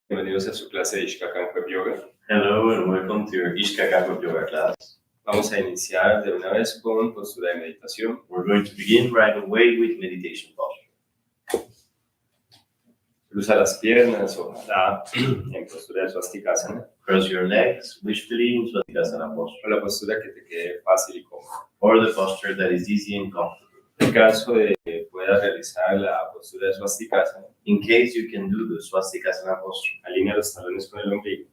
Bienvenidos a su clase de Ishka Yoga. Hello and welcome to your Ishka Yoga class. Vamos a iniciar de una vez con postura de meditación. We're going to begin right away with meditation posture. Cruza las piernas, ojalá en postura de swastikasana. Cross your legs, wishfully in swastikasana posture. O la postura que te quede fácil y cómoda. Or the posture that is easy and comfortable. En caso de que puedas realizar la postura de swastikasana, in case you can do the swastikasana posture, alinea los talones con el ombligo.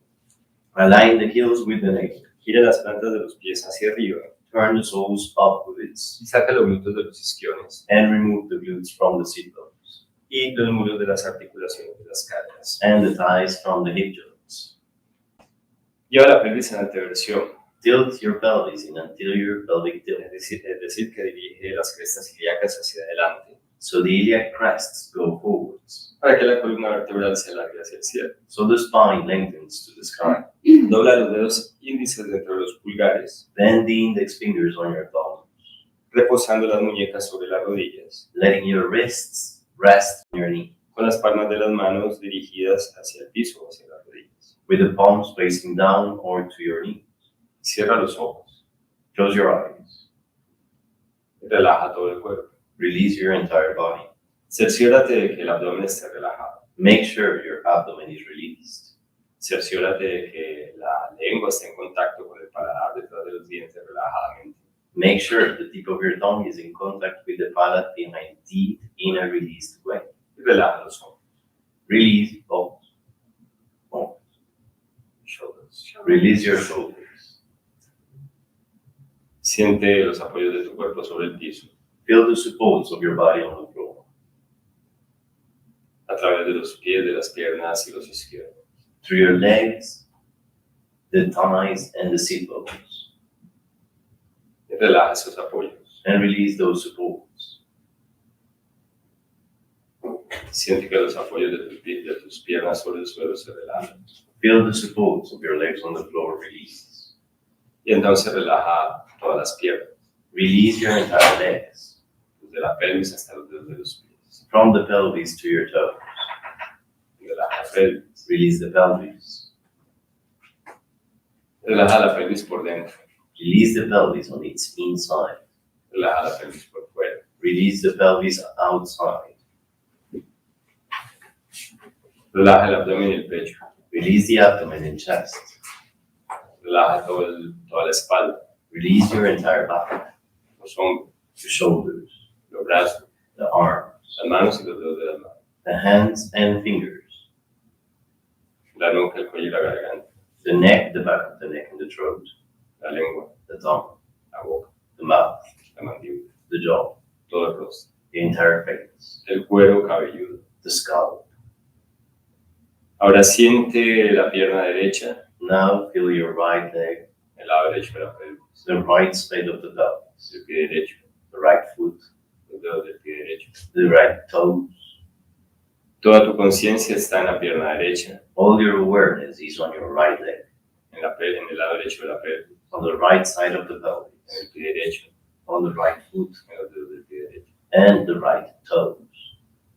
Align the heels with the neck. Gira las plantas de los pies hacia arriba. Turn the soles upwards. Y saca los glúteos de los isquiones. And remove the glutes from the sit bones. Y los muslos de las articulaciones de las caderas. And the thighs from the hip joints. Lleva la pelvis en anteversión. Tilt your pelvis in anterior pelvic tilt. Es decir, que dirige las crestas ilíacas hacia adelante. So the iliac crests go forwards. Para que la columna vertebral se alargue hacia el cielo. So the spine lengthens to the sky. Dobla los dedos índices dentro de los pulgares. Bend the index fingers on your thumbs. Reposando las muñecas sobre las rodillas. Letting your wrists rest on your knee. Con las palmas de las manos dirigidas hacia el piso o hacia las rodillas. With the palms facing down or to your knee. Cierra los ojos. Close your eyes. Relaja todo el cuerpo. Release your entire body. Cerciórate de que el abdomen esté relajado. Make sure your abdomen is released. Cerciórate de que la lengua esté en contacto con el paladar detrás de los dientes relajadamente. Make sure the tip of your tongue is in contact with the palate behind teeth in a released way. Y relaja los hombros. Release both. Shoulders. Release your shoulders. Siente los apoyos de tu cuerpo sobre el piso. Feel the supports of your body on the floor. A través de los pies, de las piernas y los isquiones. Through your legs, the thighs, and the sit bones. Y relaja esos apoyos. And release those supports. Siente que los apoyos de tus piernas sobre el suelo se relajan. Feel the supports of your legs on the floor release. Y entonces relaja todas las piernas. Release your entire legs. Desde la pelvis hasta los dedos de los pies. From the pelvis to your toes. Relaja la pelvis. Release the pelvis. Relaja la pelvis por dentro. Release the pelvis on its inside. Relaja la pelvis por fuera. Release the pelvis outside. Relaja el abdomen y el pecho. Release the abdomen and chest. Relaja toda la espalda. Release your entire back. Los hombros. Your shoulders. Los brazos. The arms. Las manos y los dedos de las manos. The hands and fingers. La nuca, el cuello y la garganta. The neck, the back of the neck and the throat. La lengua. The tongue. La boca. The mouth. La mandíbula. The jaw. Todo el rostro. The entire face. El cuero cabelludo. The scalp. Ahora siente la pierna derecha. Now feel your right leg. El lado derecho de la pelvis. The right side of the pelvis. El pie derecho. The right foot. Los dedos del pie derecho. The right toes. Toda tu conciencia está en la pierna derecha. All your awareness is on your right leg. En el lado derecho de la pelvis. On the right side of the pelvis. En el pie derecho. On the right foot. En los dedos del pie derecho. And the right toes.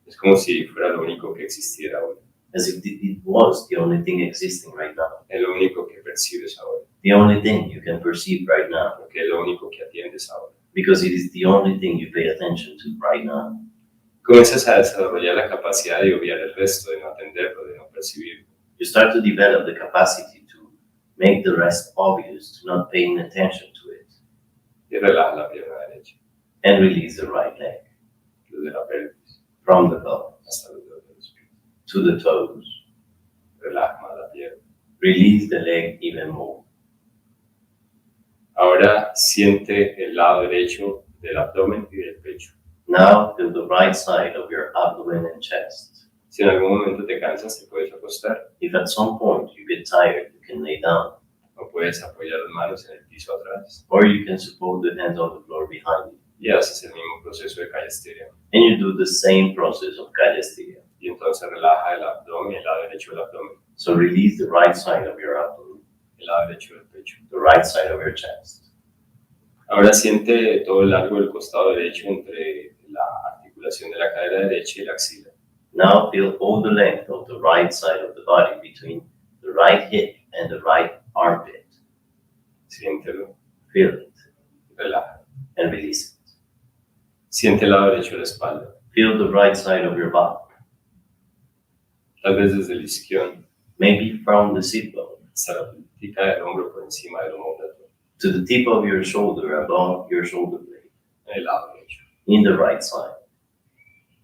Es como si fuera lo único que existiera ahora. As if it was the only thing existing right now. Es lo único que percibes ahora. The only thing you can perceive right now. Porque es lo único que atiendes ahora. Because it is the only thing you pay attention to right now. Comienzas a desarrollar la capacidad de obviar el resto, de no atenderlo, de no percibirlo. You start to develop the capacity to make the rest obvious, to not paying attention to it. Y relaja la pierna derecha. And release the right leg. Desde la pelvis. From the pelvis. Hasta los dedos de los pies. To the toes. Relaja más la pierna. Release the leg even more. Ahora siente el lado derecho del abdomen y del pecho. Now feel the right side of your abdomen and chest. Si en algún momento te cansas, te puedes acostar. If at some point you get tired, you can lay down. O puedes apoyar las manos en el piso atrás. Or you can support the hands on the floor behind you. Y haces el mismo proceso de calistenia. And you do the same process of Kalya. Y entonces relaja el abdomen, el lado derecho del abdomen. So release the right side of your abdomen. El lado derecho del pecho. The right side of your chest. Ahora siente todo el largo del costado derecho entre la articulación de la cadera derecha y la axila. Now feel all the length of the right side of the body between the right hip and the right armpit. Siéntelo, Feel it relaja. and release it. Siente el lado derecho de la espalda, Feel the right side of your back, tal vez desde el isquión maybe from the sit bone hasta la puntita del hombro por encima del omóplato, to the tip of your shoulder above your shoulder blade, en el lado derecho. in the right side.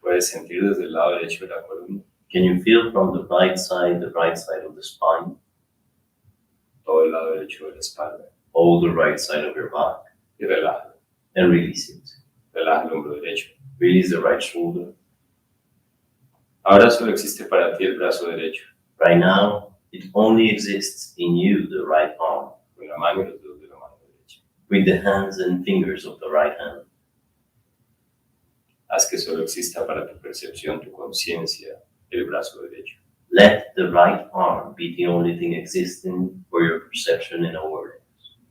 Puedes sentir desde el lado derecho de la columna, Can you feel from the right side of the spine, todo el lado derecho de la espalda, all the right side of your back, y relájalo. and release it. Relaja el hombro derecho. Release the right shoulder. Ahora solo existe para ti el brazo derecho, Right now, it only exists in you, the right arm, con la mano y los dedos de la mano derecha. with the hands and fingers of the right hand. Haz que solo exista para tu percepción, tu conciencia, el brazo derecho. Let the right arm be the only thing existing for your perception and awareness,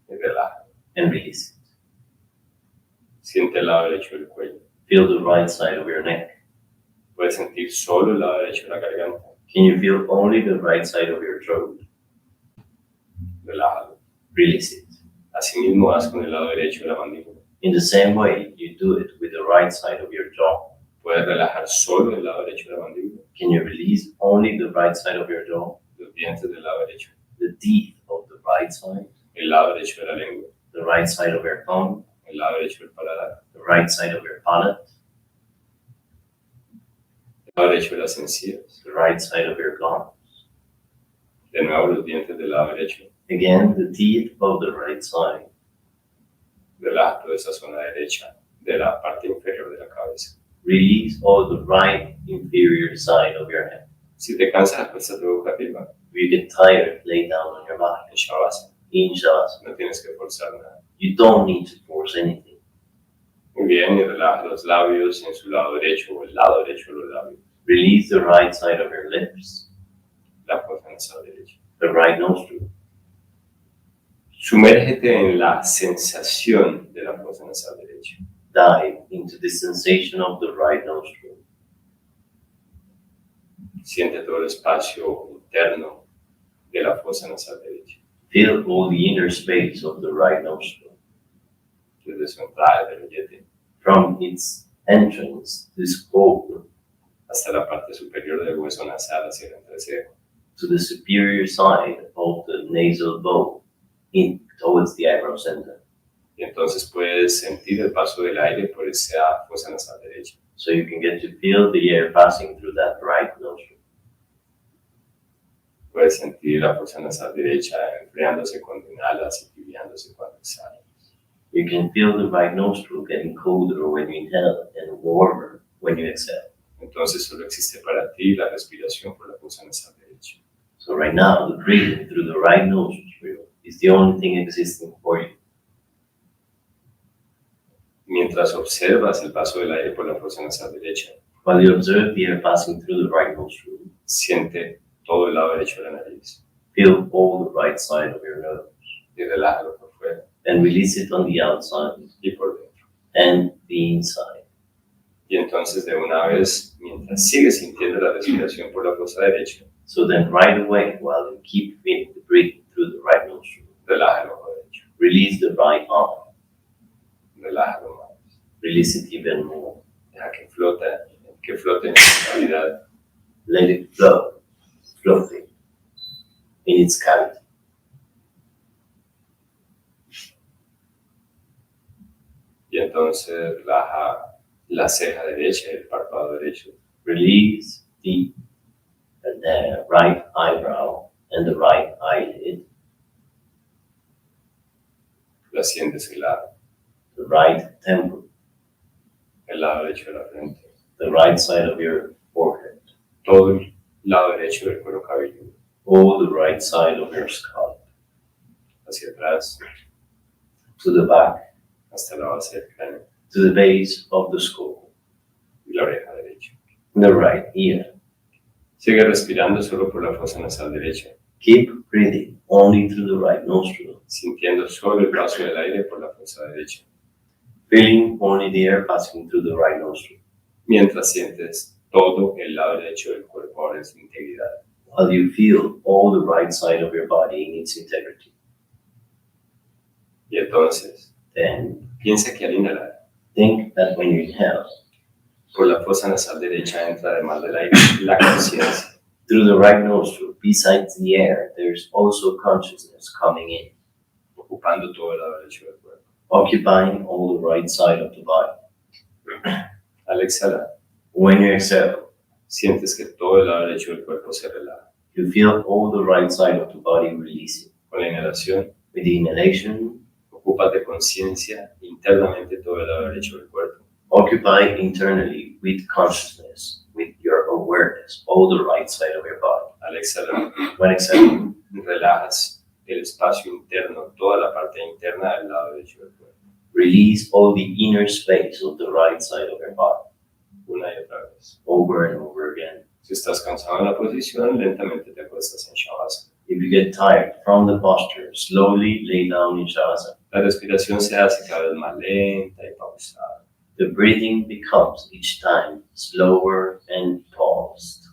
Y relájalo. and release it. Siente el lado derecho del cuello. Feel the right side of your neck. Puedes sentir solo el lado derecho de la garganta. Can you feel only the right side of your throat? Relájalo. Release it. Asimismo, haz con el lado derecho de la mandíbula. In the same way, you do it with the right side of your jaw. Puedes relajar solo el lado derecho de la mandíbula, Can you release only the right side of your jaw, los dientes del lado derecho, the teeth of the right side, el lado derecho de la lengua, the right side of your tongue, el lado derecho del paladar, the right side of your palate, el lado derecho de las encías, the right side of your gums? de nuevo los dientes del lado derecho. Again, the teeth of the right side. Relaja toda esa zona derecha de la parte inferior de la cabeza. Release all the right inferior side of your head. Si te cansas, acuéstate boca arriba, If you get tired, lay down on your back. en Shavasana. In Shavasana. No tienes que forzar nada. You don't need to force anything. Muy bien, y relaja los labios en su lado derecho o el lado derecho de los labios. Release the right side of your lips, La fosa nasal derecha. the right nostril. Sumérgete en la sensación de la fosa nasal derecha. Dive into the sensation of the right nostril. Siente todo el espacio interno de la fosa nasal derecha. Feel all the inner space of the right nostril. Desde su entrada del billete From its entrance, this scroll, hasta la parte superior del hueso nasal hacia el entrecejo. to the superior side of the nasal bone, in towards the eyebrow center. Y entonces puedes sentir el paso del aire por esa fosa nasal derecha. So you can get to feel the air passing through that right nostril. Puedes sentir la fosa nasal derecha enfriándose cuando inhalas y tibiándose cuando exhalas. You can feel the right nostril getting colder when you inhale and warmer when you exhale. Entonces solo existe para ti la respiración por la fosa nasal derecha. So right now, the breathing through the right nostril is the only thing existing for you. Mientras observas el paso del aire por la fosa nasal derecha, While you observe the air passing through the right nostril, siente todo el lado derecho de la nariz feel all the right side of your nose y relájalo por fuera and release it on the outside y por dentro. and the inside. Y entonces de una vez, mientras sigues sintiendo la respiración por la fosa derecha, So then right away, while you keep feeling the breathing through the right nostril, relaja el ojo derecho, release the right arm, relájalo más. release it even more. Deja que flote en su cavidad. Let it flow, floating in its cavity. Y entonces relaja la ceja derecha y el párpado derecho. Release the right eyebrow and the right eyelid, La sientes helada. the right temple, El lado derecho de la frente. the right side of your forehead, Todo el lado derecho del cuero cabelludo. or the right side of your scalp, Hacia atrás, to the back, hasta la base del cráneo to the base of the skull, y la oreja derecha. the right ear. Sigue respirando solo por la fosa nasal derecha, Keep breathing only through the right nostril, sintiendo solo el paso del aire por la fosa derecha, feeling only the air passing through the right nostril, mientras sientes todo el lado derecho del cuerpo ahora en su integridad. while you feel all the right side of your body in its integrity. Y entonces, Then piensa que al inhalar, think that when you inhale, por la fosa nasal derecha entra además del aire la conciencia. through the right nostril, besides the air, there's also consciousness coming in, Ocupando todo el lado derecho del cuerpo. occupying all the right side of the body. Al exhalar, When you exhale, sientes que todo el lado derecho del cuerpo se relaja. you feel all the right side of the body releasing. Con la inhalación, With the inhalation, ocupas de conciencia internamente todo el lado derecho del cuerpo. occupy internally with consciousness, with your awareness, all the right side of your body. Al exhalar, When exhaling, relajas el espacio interno, toda la parte interna del lado derecho del cuerpo. release all the inner space of the right side of your body, Una y otra vez. over and over again. Si estás cansado en la posición, lentamente te acuestas en Shavasana. If you get tired from the posture, slowly lay down in Shavasana. La respiración se hace cada vez más lenta y pausada. The breathing becomes each time slower and paused.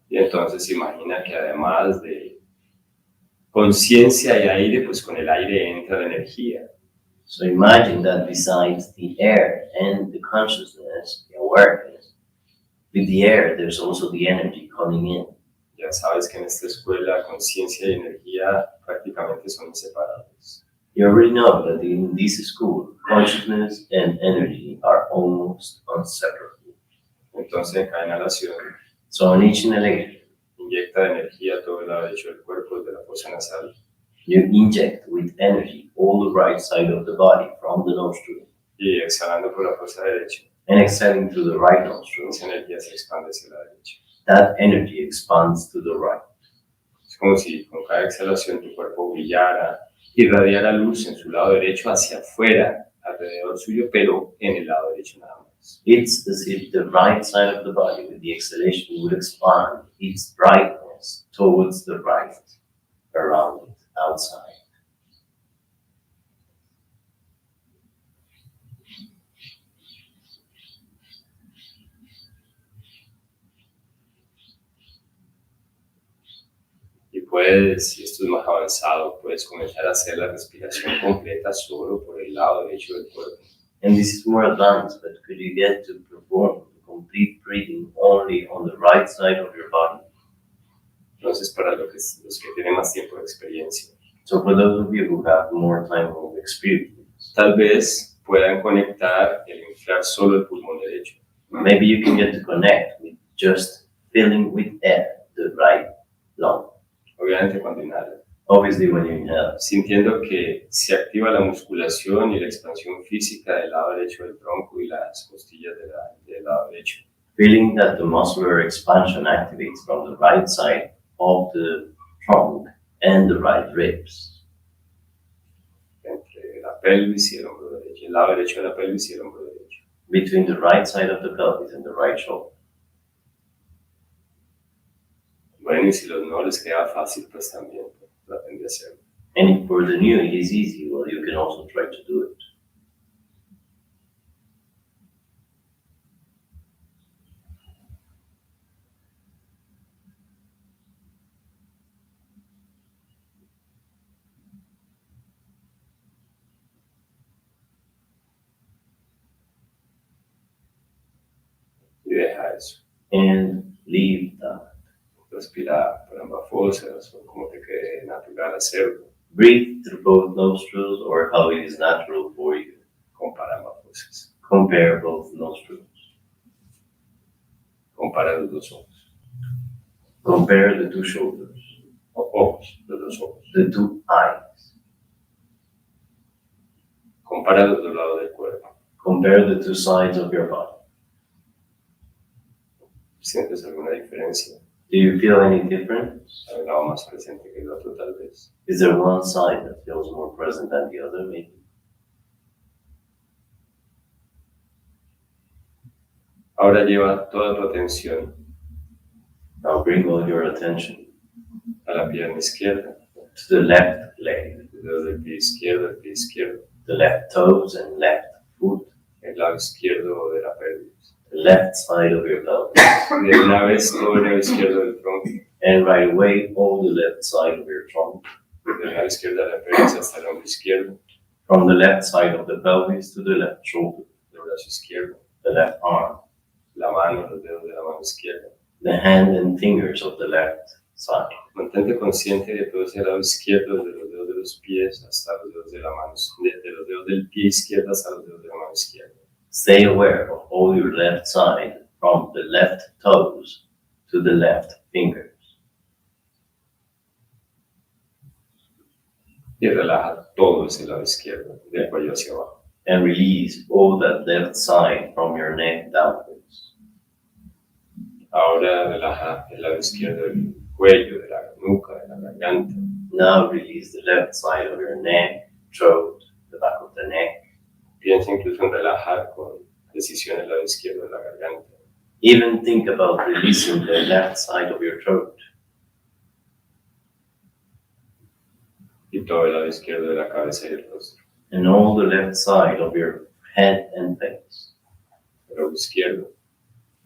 Y entonces imagina que además de conciencia y aire, pues con el aire entra la energía. So imagine that besides the air and the consciousness, the awareness, with the air there's also the energy coming in. Ya sabes que en esta escuela conciencia y energía prácticamente son inseparables. You already know that in this school, consciousness and energy are almost inseparable. Entonces en cada inhalación So on each inhalation, inyecta energía a todo el lado derecho del cuerpo desde la fosa nasal you inject with energy all the right side of the body from the nostril, y exhalando por la fosa derecha, and exhaling through the right nostril. esa energía se expande hacia la derecha. That energy expands to the right. Es como si con cada exhalación tu cuerpo brillara, irradiara luz en su lado derecho hacia afuera, alrededor suyo, pero en el lado derecho nada más. It's as if the right side of the body with the exhalation would expand its brightness towards the right, around it, outside. Y puedes, si esto es más avanzado, puedes comenzar a hacer la respiración completa solo por el lado derecho del cuerpo. And this is more advanced, but could you get to perform the complete breathing only on the right side of your body? Entonces, para los que tienen más tiempo de experiencia, So for those of you who have more time of experience, tal vez puedan conectar el inflar solo el pulmón derecho. maybe you can get to connect with just filling with air the right lung. Obviamente cuando inhalan, Obviously when you inhale, sintiendo que se activa la musculación y la expansión física del lado derecho del tronco y las costillas del lado derecho. feeling that the muscular expansion activates from the right side of the trunk and the right ribs, Entre la pelvis y el hombro derecho, el lado derecho de la pelvis y el hombro derecho. between the right side of the pelvis and the right shoulder. Bueno, y si los no les queda fácil, pues también traten de hacerlo. And if for the new it is easy, well, you can also try to do it. Y deja eso. And leave that. Respira por ambas fosas o como te quede natural hacerlo. Breathe through both nostrils or how it is natural for you. Compara ambas fosas. Compare both nostrils. Compara los dos ojos. Compare the two shoulders, Ojos, los dos ojos. the two eyes. Compara los dos lados del cuerpo. Compare the two sides of your body. ¿Sientes alguna diferencia? Do you feel any difference? ¿Hay un lado más presente que el otro tal vez? Is there one side that feels more present than the other, maybe? Ahora lleva toda tu atención Now bring all your attention a la pierna izquierda, to the left leg, desde el pie izquierdo al pie izquierdo. the left toes and left foot, el lado izquierdo de la pelvis. the left side of your pelvis, De una vez todo el lado izquierdo del tronco, and right away all the left side of your trunk, desde el lado izquierdo de la pelvis hasta el hombro izquierdo, from the left side of the pelvis to the left shoulder, el brazo izquierdo, the left arm, la mano, los dedos de la mano izquierda. the hand and fingers of the left side. Mantente consciente de todo ese lado izquierdo, desde los dedos de los pies hasta los dedos de la mano, de los dedos del pie izquierdo hasta los dedos de la mano izquierda. Stay aware of all your left side, from the left toes to the left fingers. Y relaja todo ese lado izquierdo, del cuello hacia abajo. And release all that left side from your neck downwards. Ahora relaja el lado izquierdo del cuello, de la nuca, de la garganta. Now release the left side of your neck, throat, the back of the neck. Piensa incluso en relajar con precisión el lado izquierdo de la garganta. Even think about releasing the left side of your throat. Y todo el lado izquierdo de la cabeza y el rostro. And all the left side of your head and face. El ojo izquierdo,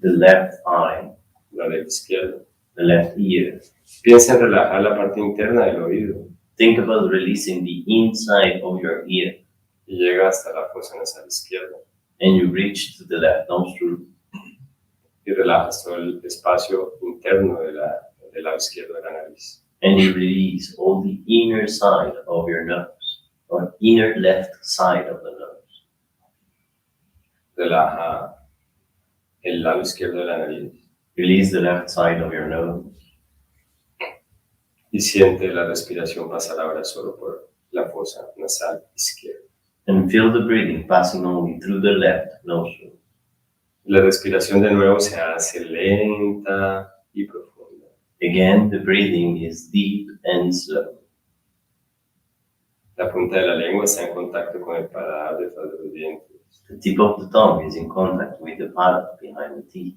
The left eye, la oreja izquierda. the left ear. Piensa en relajar la parte interna del oído Think about releasing the inside of your ear. y llega hasta la fosa nasal izquierda. And you reach to the left nostril. Y relajas todo el espacio interno del lado izquierdo de la nariz. And you release all the inner side of your nose, or inner left side of the nose. Relaja el lado izquierdo de la nariz Release the left side of your nose. y siente la respiración pasar ahora solo por la fosa nasal izquierda. And feel the breathing passing only through the left nostril. La respiración de nuevo se hace lenta y profunda. Again, the breathing is deep and slow. La punta de la lengua está en contacto con el paladar detrás de los dientes. The tip of the tongue is in contact with the palate behind the teeth.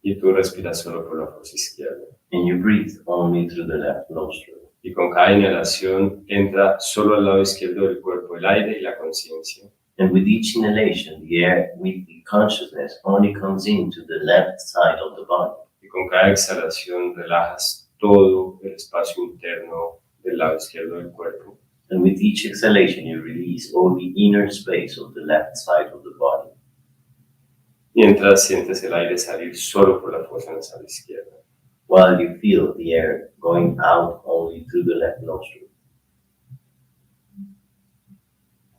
Y tú respiras solo por la fosa izquierda. And you breathe only through the left nostril. Y con cada inhalación entra solo al lado izquierdo del cuerpo el aire y la conciencia. And with each inhalation, the air with the consciousness only comes into the left side of the body. Y con cada exhalación relajas todo el espacio interno del lado izquierdo del cuerpo. And with each exhalation, you release all the inner space of the left side of the body. Mientras sientes el aire salir solo por la fosa nasal izquierda. While you feel the air going out only through the left nostril.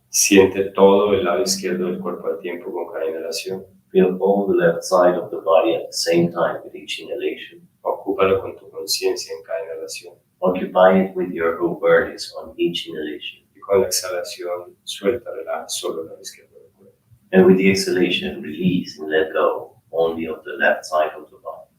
Siente todo el lado izquierdo del cuerpo al tiempo con cada inhalación. Feel all the left side of the body at the same time with each inhalation. Ocúpalo con tu conciencia en cada inhalación. Occupy it with your awareness on each inhalation. Y con la exhalación suelta, relaja solo el lado izquierdo del cuerpo. And with the exhalation, release and let go only of the left side of the body.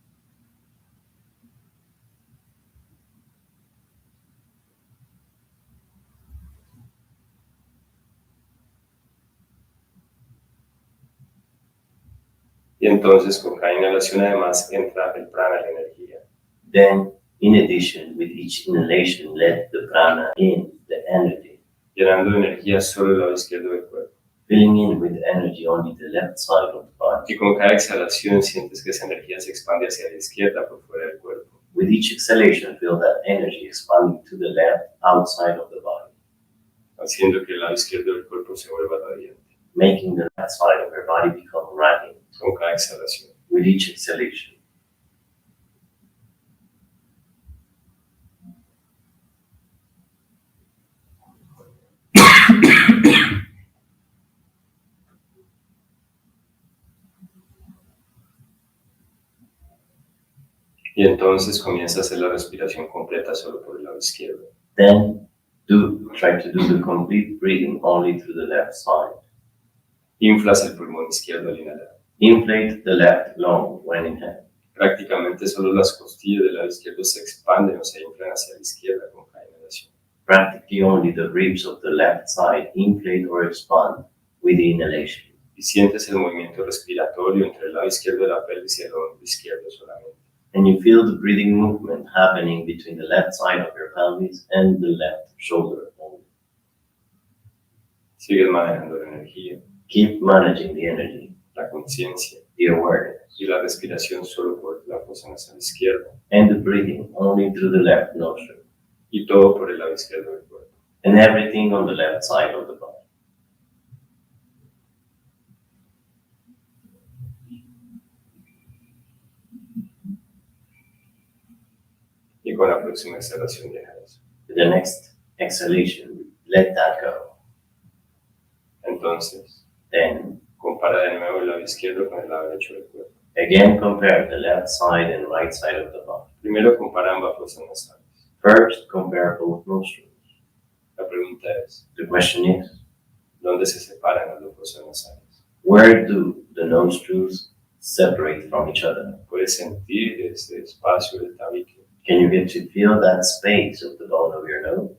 Y entonces con cada inhalación además entra el prana, la energía. Then, in addition, with each inhalation, let the prana in, the energy, Llenando de energía solo el lado izquierdo del cuerpo. filling in with energy only the left side of the body. Y con cada exhalación sientes que esa energía se expande hacia la izquierda por fuera del cuerpo. With each exhalation, feel that energy expanding to the left, outside of the body, Haciendo que el lado izquierdo del cuerpo se vuelva radiante. making the left side of your body become radiant. Con cada exhalación. With each exhalation. Y entonces comienza a hacer la respiración completa solo por el lado izquierdo. Then, try to do the complete breathing only through the left side. Inflas el pulmón izquierdo al inhalar. Inflate the left lung when inhaling. Prácticamente solo las costillas del lado izquierdo se expanden o se inflan hacia la izquierda con cada inhalación. Practically only the ribs of the left side inflate or expand with the inhalation. Y sientes el movimiento respiratorio entre el lado izquierdo de la pelvis y el hombro izquierdo solamente. And you feel the breathing movement happening between the left side of your pelvis and the left shoulder only. Sigues manejando la energía, Keep managing the energy, la conciencia the awareness, y la respiración solo por la fosa nasal izquierda and the breathing only through the left nostril, y todo por el lado izquierdo del cuerpo. and everything on the left side of the body. Y con la próxima exhalación deja eso. With the next exhalation, let that go. Entonces, Then, compara de nuevo el lado izquierdo con el lado derecho del cuerpo. again compare the left side and right side of the body. Primero compara ambas fosas nasales. First, compare both nostrils. La pregunta es, The question is, ¿dónde se separan las dos fosas nasales? where do the nostrils separate from each other? ¿Puedes sentir ese espacio del tabique? Can you get to feel that space of the bone of your nose?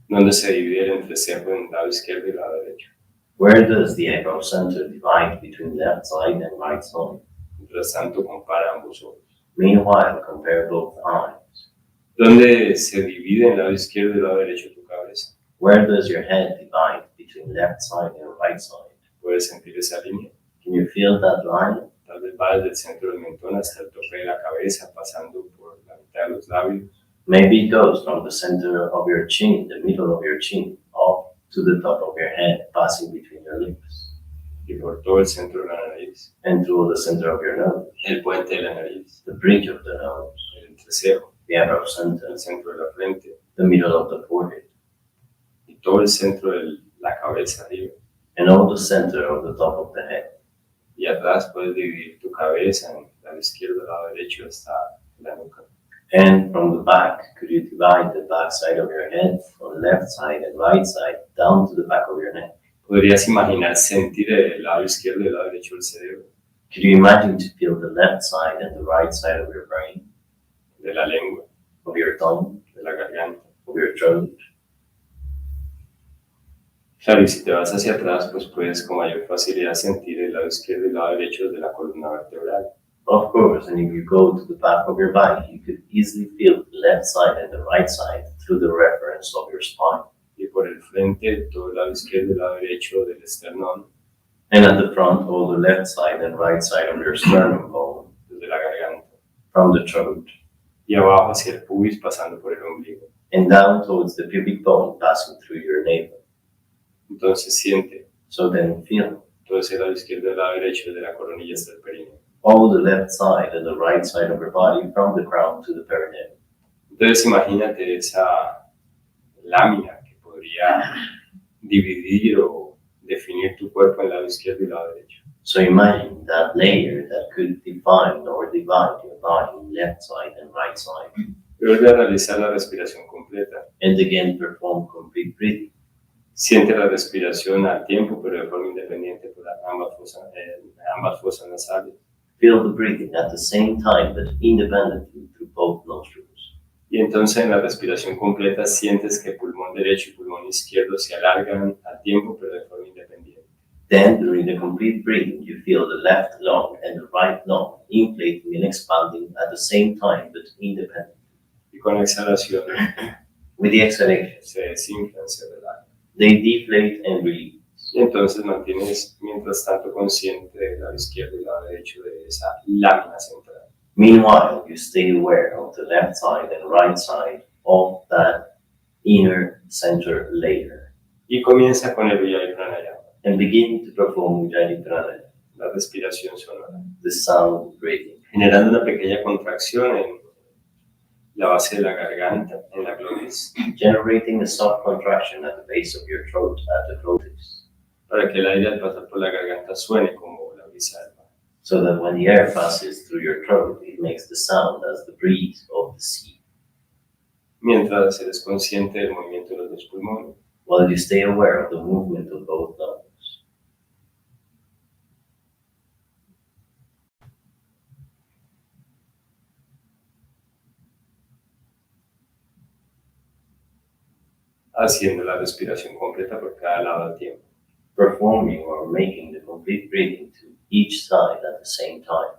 ¿Dónde se divide el entrecejo en el lado izquierdo y el lado derecho? Where does the echo center divide between left side and right side? Mientras tanto, compara ambos ojos. Meanwhile, compare both eyes. ¿Dónde se divide el lado izquierdo y el lado derecho de tu cabeza? Where does your head divide between left side and right side? ¿Puedes sentir esa línea? Can you feel that line? Tal vez va desde el centro del mentón hasta el tope de la cabeza, pasando por la mitad de los labios. Maybe it goes from the center of your chin, the middle of your chin, up to the top of your head, passing between your lips, Y por todo el centro de la nariz, and through the center of your nose, el puente de la nariz, the bridge of the nose, el entrecejo, the echo center, el centro de la frente the middle of the forehead, y todo el centro de la cabeza arriba. and all the center of the top of the head. Y atrás puedes dividir tu cabeza en el lado izquierdo, el lado derecho hasta la nuca. And from the back, could you divide the back side of your head from left side and right side down to the back of your neck? ¿Podrías imaginar sentir el lado izquierdo y el lado derecho del cerebro, Could you imagine to feel the left side and the right side of your brain, de la lengua, of your tongue, de la garganta? of your throat? Claro, y si te vas hacia atrás, pues puedes con mayor facilidad sentir el lado izquierdo y el lado derecho de la columna vertebral. Of course, and if you go to the back of your body, you could easily feel the left side and the right side through the reference of your spine. Y por el frente, todo el lado izquierdo y el lado derecho del esternón, And at the front, all the left side and right side of your sternum bone, desde la garganta. from the throat, Y abajo hacia el pubis, pasando por el ombligo. and down towards the pubic bone, passing through your navel. Entonces siente So then feel todo ese lado izquierdo y el lado derecho desde la coronilla hasta el perineo. all the left side and the right side of your body from the crown to the perineum. Entonces imagínate esa lámina que podría dividir o definir tu cuerpo en el lado izquierdo y el lado derecho. So imagine that layer that could define or divide your body in left side and right side. Y vuelve a realizar la respiración completa. And again perform complete breathing. Siente la respiración al tiempo, pero de forma independiente por ambas fosas nasales. Feel the breathing at the same time but independently through both nostrils. Y entonces en la respiración completa sientes que pulmón derecho y pulmón izquierdo se alargan al tiempo, pero de forma independiente. Then during the complete breathing, you feel the left lung and the right lung inflating and expanding at the same time but independently. Y con la exhalación With the exhalation, se desinflan, se relajan. they deflate and release. Y entonces mantienes mientras tanto consciente del lado izquierdo y el lado derecho de esa lámina central. Meanwhile, you stay aware of the left side and right side of that inner center layer Y comienza con el Ujjayi Pranayama, and begin to perform Ujjayi Pranayama, la respiración sonora, the sound breathing, generando una pequeña contracción en la base de la garganta, en la glotis, generating a soft contraction at the base of your throat at the glottis, para que el aire al pasar por la garganta suene como la brisa del mar. so that when the air passes through your throat, it makes the sound as the breeze of the sea. Mientras eres consciente del movimiento de los dos pulmones, While you stay aware of the movement of both lungs. haciendo la respiración completa por cada lado al tiempo. Performing or making the complete breathing to each side at the same time.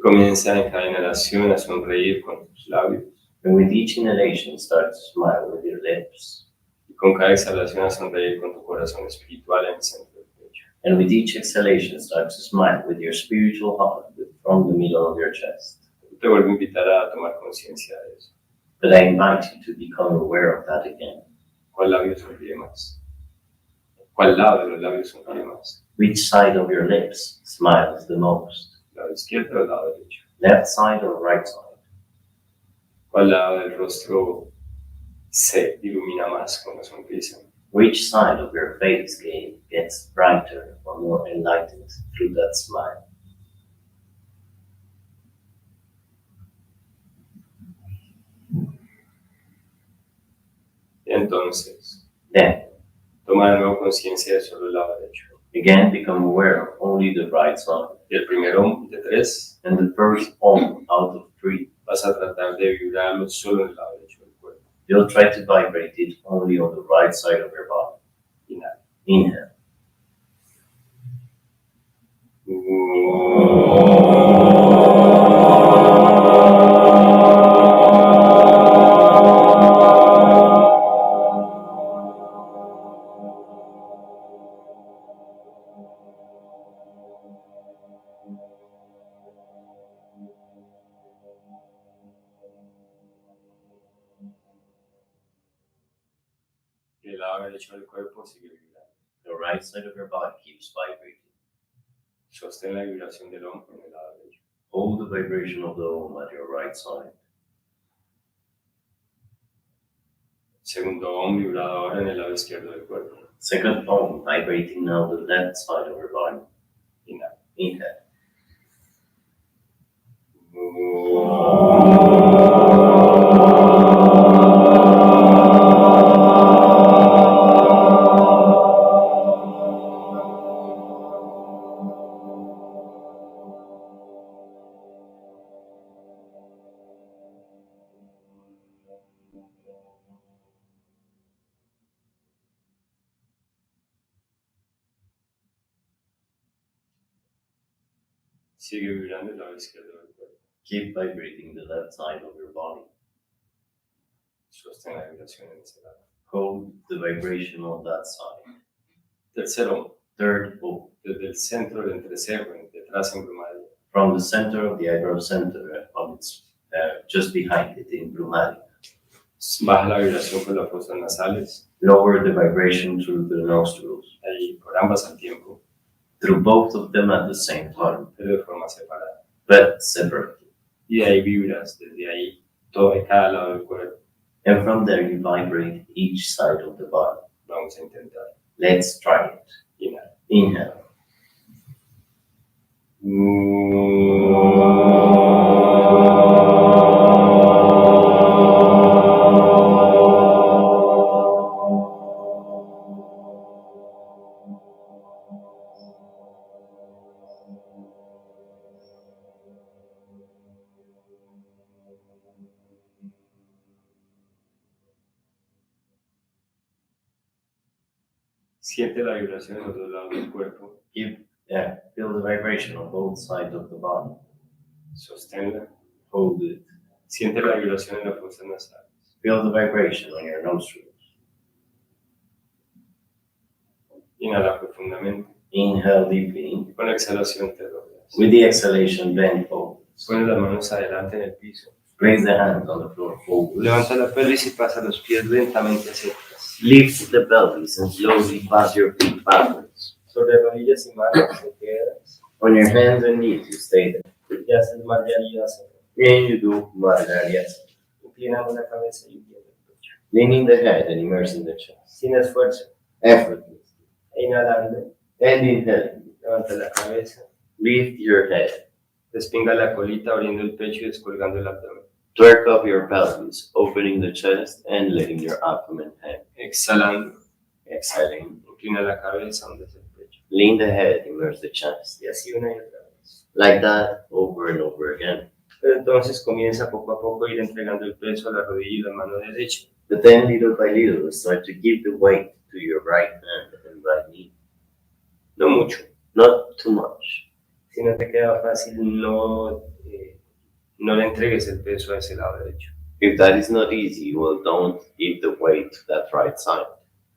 comienza en cada inhalación a sonreír con tus labios. And with each inhalation, start to smile with your lips. Y con cada exhalación a sonreír con tu corazón espiritual en el centro del pecho. And with each exhalation, start to smile with your spiritual heart from the middle of your chest. Te vuelvo a invitar a tomar conciencia de eso. But I invite you to become aware of that again. ¿Cuál labio sonríe más? ¿Cuál lado de los labios sonríe más? Which side of your lips smiles the most? ¿El lado izquierdo o el lado derecho? Left side or right side? ¿Cuál lado del rostro se ilumina más con la sonrisa? Which side of your face gets brighter or more enlightened through that smile? Y entonces, Then, toma de nuevo conciencia de solo el lado derecho. again, become aware of only the right side. Y el primero de 3, And the first Om out of 3, vas a tratar de vibrarlo solo en el lado derecho del cuerpo. you'll try to vibrate it only on the right side of your body. Inhala. Inhale. Y el lado derecho del cuerpo sigue vibrando. The right side of your body keeps vibrating. Sostén la vibración del Om en el lado derecho. Hold the vibration of the Om at your right side. Segundo Om vibrado ahora en el lado izquierdo del cuerpo. Second Om vibrating now the left side of your body. Inhala. Inhale. Sigue vibrando el lado izquierdo del cuerpo. Keep vibrating the left side of your body. Sostén la vibración en ese lado. Hold the vibration of that side. Tercero, Third Om. desde el centro del entrecejo, detrás en Brumaria, From the center of the eyebrow center, just behind it in Brahmari. baja la vibración con las fosas nasales, Lower the vibration through the nostrils. ahí por ambas al tiempo, Through both of them at the same time, pero de forma separada. but separately. Y de ahí vibras, desde ahí, todo en cada lado del cuerpo. And from there you vibrate each side of the body. Vamos a intentar. Let's try it. Inhala. Inhale. Siente la vibración en los dos lados del cuerpo. Feel the vibration on both sides of the body. Sosténla. Hold it. Siente la vibración en las fosas nasales. Feel the vibration on your nostrils. Inhala profundamente. Inhale deeply. Y con la exhalación te doblas. With the exhalation, bend forward. Pones las manos adelante en el piso. Place the hands on the floor forward. Levanta la pelvis y pasa los pies lentamente hacia atrás. Lift the pelvis and slowly pass your feet backwards. Sobre rodillas y manos te quedas. On your hands and knees, you stay there. Y haces margarias. And you do Margarias. Inclinando la cabeza y hundiendo el pecho. Leaning the head and immersing the chest. Sin esfuerzo. Effortlessly. E inhalando. And inhaling. Levanta la cabeza. Lift your head. Despinga la colita abriendo el pecho y descolgando el abdomen. Twerk up your pelvis, opening the chest and letting your abdomen hang. Exhalando. Exhaling. Inclina la cabeza, hundes el pecho. Lean the head, immerse the chest. Y así una y otra vez. Like that, over and over again. Pero entonces comienza poco a poco a ir entregando el peso a la rodilla y la mano derecha. But then, little by little, start to give the weight to your right hand and right knee. No mucho. Not too much. Si no te queda fácil, no No le entregues el peso a ese lado derecho. If that is not easy, well, don't give the weight to that right side.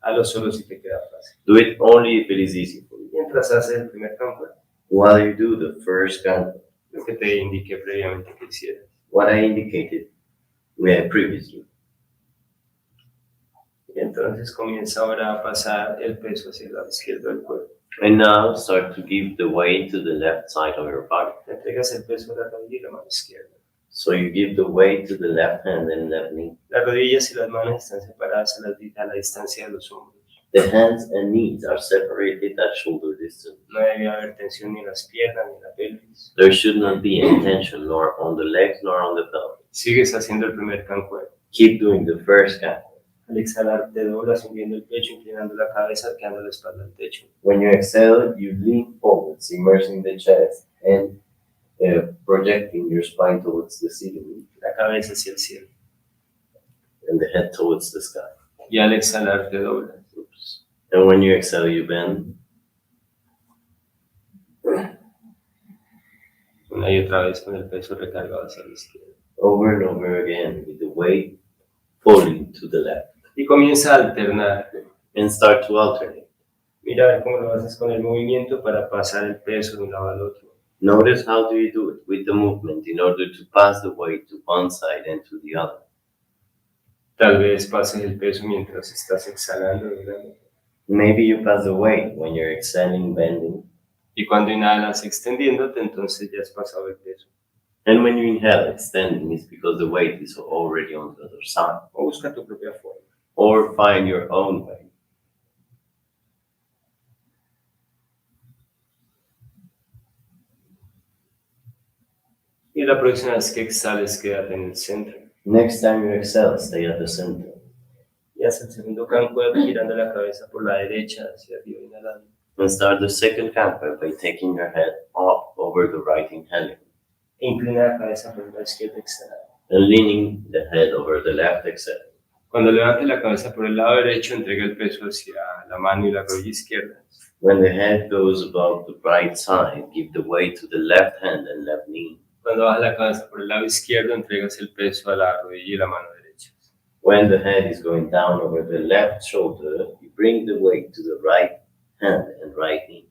Hazlo solo si te queda fácil. Do it only if it is easy for you. Mientras haces el primer campo, While you do the first canto, lo que te indiqué previamente que hicieras. what I indicated previously. Y entonces comienza ahora a pasar el peso hacia el lado izquierdo del cuerpo. And now start to give the weight to the left side of your body. Le entregas el peso a la rodilla y la mano izquierda. So you give the weight to the left hand and left knee. Las rodillas y las manos están separadas a la distancia de los hombros. The hands and knees are separated at shoulder distance. No debe haber tensión ni en las piernas ni en la pelvis. There should not be any tension nor on the legs nor on the pelvis. Sigues haciendo el primer cancuero. Keep doing the first canto. Al exhalar te doblas hundiendo el pecho, inclinando la cabeza, quedando la espalda al techo. When you exhale, you lean forwards, immersing the chest and projecting your spine towards the ceiling La cabeza hacia el cielo. and the head towards the sky. Y al exhalar te doblas. Oops. And when you exhale, you bend. Una y otra vez con el peso recargado hacia la izquierda. Over and over again with the weight falling to the left. Y comienza a alternar. And start to alternate. Mira a ver cómo lo haces con el movimiento para pasar el peso de un lado al otro. Notice how do you do it with the movement in order to pass the weight to one side and to the other. Tal vez pases el peso mientras estás exhalando. Maybe you pass the weight when you're exhaling, bending. Y cuando inhalas extendiéndote, entonces ya has pasado el peso. And when you inhale, extending is because the weight is already on the other side. O busca tu propia forma. Or find your own way. Y la próxima vez que exhales, quédate en el centro. Next time you exhale, stay at the center. Y haz el segundo cancuero girando la cabeza por la derecha hacia arriba, inhalando. And start the second canto by taking your head up over the right inhaling. E inclina la cabeza por la izquierda, exhalando. And leaning the head over the left exhale. Cuando levantes la cabeza por el lado derecho, entrega el peso hacia la mano y la rodilla izquierda. When the head goes above the right side, give the weight to the left hand and left knee. Cuando bajas la cabeza por el lado izquierdo, entregas el peso a la rodilla y la mano derecha. When the head is going down over the left shoulder, you bring the weight to the right hand and right knee.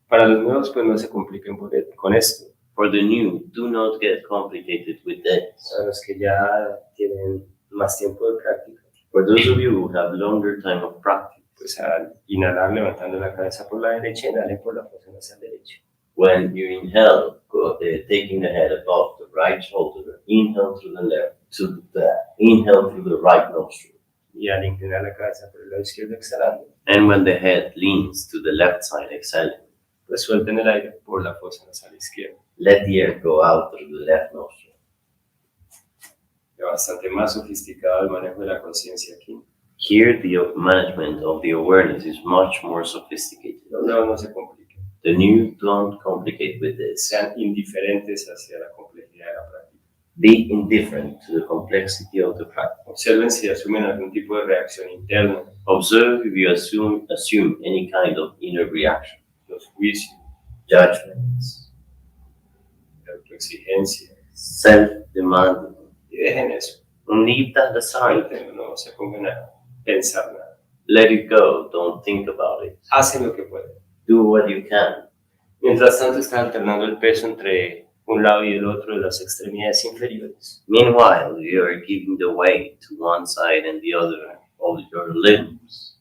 Para los nuevos, pues no se compliquen con esto. For the new, do not get complicated with this. Para los que ya tienen más tiempo de práctica, For those of you who have longer time of practice, pues al inhalar levantando la cabeza por la derecha, inhalen por la fosa nasal derecha. when you inhale, taking the head above the right shoulder, inhale through the right nostril. Y al inclinar la cabeza por el lado izquierdo, exhalando, And when the head leans to the left side, exhaling, pues suelten el aire por la fosa nasal izquierda. let the air go out through the left nostril. Es bastante más sofisticado el manejo de la conciencia aquí. Here, the management of the awareness is much more sophisticated. Los nuevos no se compliquen. The new don't complicate with this. Sean indiferentes hacia la complejidad de la práctica. Be indifferent to the complexity of the practice. Observen si asumen algún tipo de reacción interna, Observe if you assume any kind of inner reaction, los juicios, judgments, la autoexigencia. self-demanding. Y dejen eso. Leave that aside. No se pongan a pensar nada. Let it go. Don't think about it. Hacen lo que pueden. Do what you can. Mientras tanto, están alternando el peso entre un lado y el otro de las extremidades inferiores. Meanwhile, you are giving the weight to one side and the other of your limbs.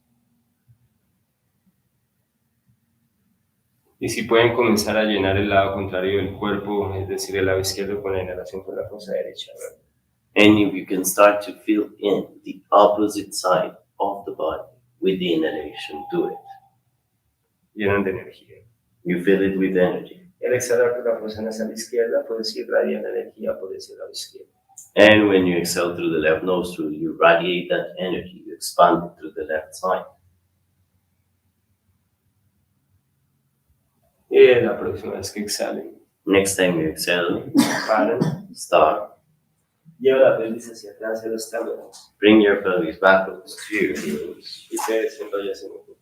Y si pueden comenzar a llenar el lado contrario del cuerpo, es decir, el lado izquierdo, con la inhalación por la fosa derecha. And if you can start to feel in the opposite side of the body with the inhalation, do it. Llenan de energía. You feel it with energy. El exhalar por la fosa nasal izquierda, puedes irradiar la energía por ese lado izquierdo. And when you exhale through the left nostril, you radiate that energy, you expand it through the left side. Y la próxima vez que exhalen, Next time you exhale, paran, start. lleva la pelvis hacia atrás, hacia los talones, Bring your pelvis backwards to your heels. y te desenrollas en un poco.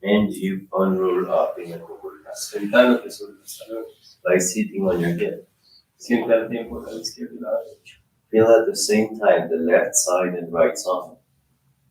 And you unroll up in a cucurutá Sentándote sobre los talones. by sitting on your hips. Siente al tiempo el lado izquierdo y el lado derecho. Feel at the same time the left side and right side.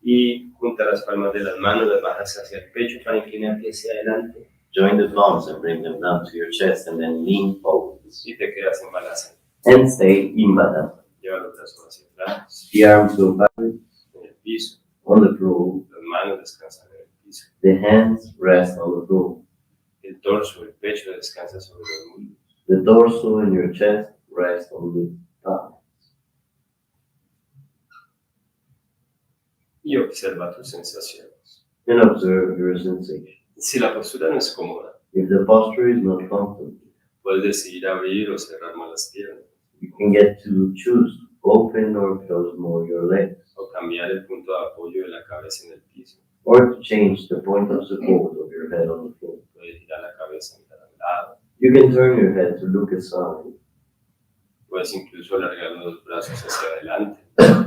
Y junta las palmas de las manos, las bajas hacia el pecho para inclinarte hacia adelante. Join the palms and bring them down to your chest and then lean forwards. Y te quedas en balance. And stay in balance. Lleva los brazos hacia atrás, The arms go backwards en el piso. on the floor. Las manos descansan en el piso. The hands rest on the floor. El torso, el pecho descansa sobre los muslos. The torso and your chest rest on the thighs. Y observa tus sensaciones. And observe your sensation. Si la postura no es cómoda, If the posture is not comfortable, puedes decidir abrir o cerrar más las piernas, you can get to choose to open or close more your legs, o cambiar el punto de apoyo de la cabeza en el piso. or to change the point of support of your head on the floor. Puedes girar la cabeza a mirar al lado. You can turn your head to look aside. Puedes incluso alargar los brazos hacia adelante.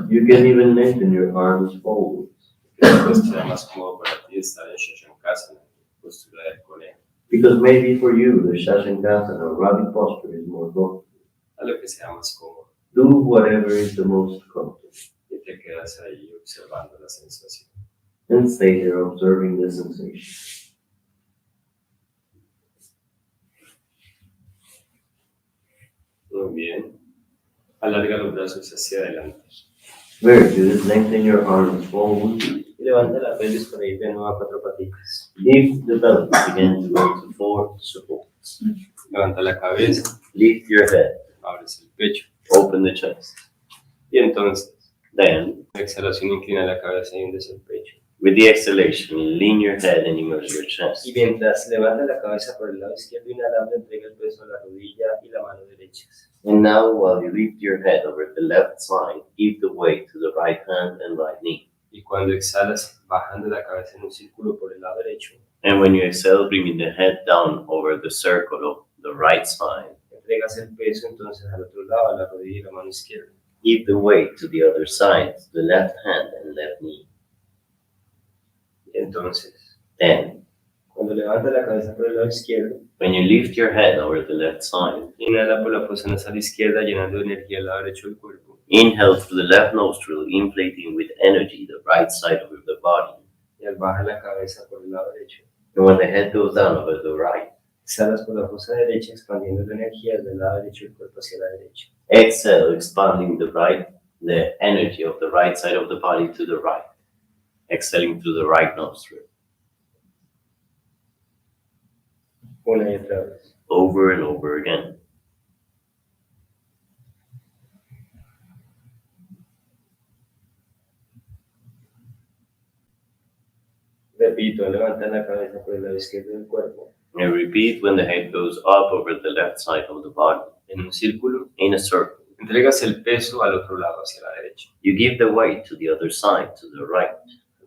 You can even lengthen your arms forward, Que después sea más cómodo para ti estar en Shashankasana, postura del conejo. because maybe for you the Shashankasana rabbit posture is more comfortable. A lo que sea más cómodo. Do whatever is the most comfortable, Y te quedas ahí observando la sensación. and stay there observing the sensation. Muy bien. Alarga los brazos hacia adelante. Very good. Lengthen your arms forward. Y levanta la pelvis para ir de nuevo a cuatro patitas. Lift the pelvis again to go to 4 supports. Levanta la cabeza, Lift your head. abres el pecho. Open the chest. Y entonces, Then, la exhalación inclina la cabeza y hundes el pecho. with the exhalation, lean your head and immerse your chest. Y mientras levantas la cabeza por el lado izquierdo, inhalando, entrega el peso a la rodilla y la mano derechas. And now, while you lift your head over the left side, give the weight to the right hand and right knee. Y cuando exhalas, bajando la cabeza en un círculo por el lado derecho, And when you exhale, bringing the head down over the circle of the right side, entregas el peso entonces al otro lado, a la rodilla y la mano izquierda. give the weight to the other side, the left hand and left knee. Y entonces, Then, cuando levantas la cabeza por el lado izquierdo, when you lift your head over the left side, inhala por la fosa nasal izquierda, llenando de energía el lado derecho del cuerpo. inhale through the left nostril, inflating with energy the right side of the body. Y al bajar la cabeza por el lado derecho, And when the head goes down over the right, exhalas por la fosa derecha, expandiendo la energía del lado derecho del cuerpo hacia la derecha. exhale, expanding the energy of the right side of the body to the right. Exhaling through the right nostril, Una y otra vez. over and over again. Repito, levanta la cabeza por el lado izquierdo del cuerpo, And repeat when the head goes up over the left side of the body, en un círculo. in a circle. Entregas el peso al otro lado, hacia la derecha. You give the weight to the other side, to the right.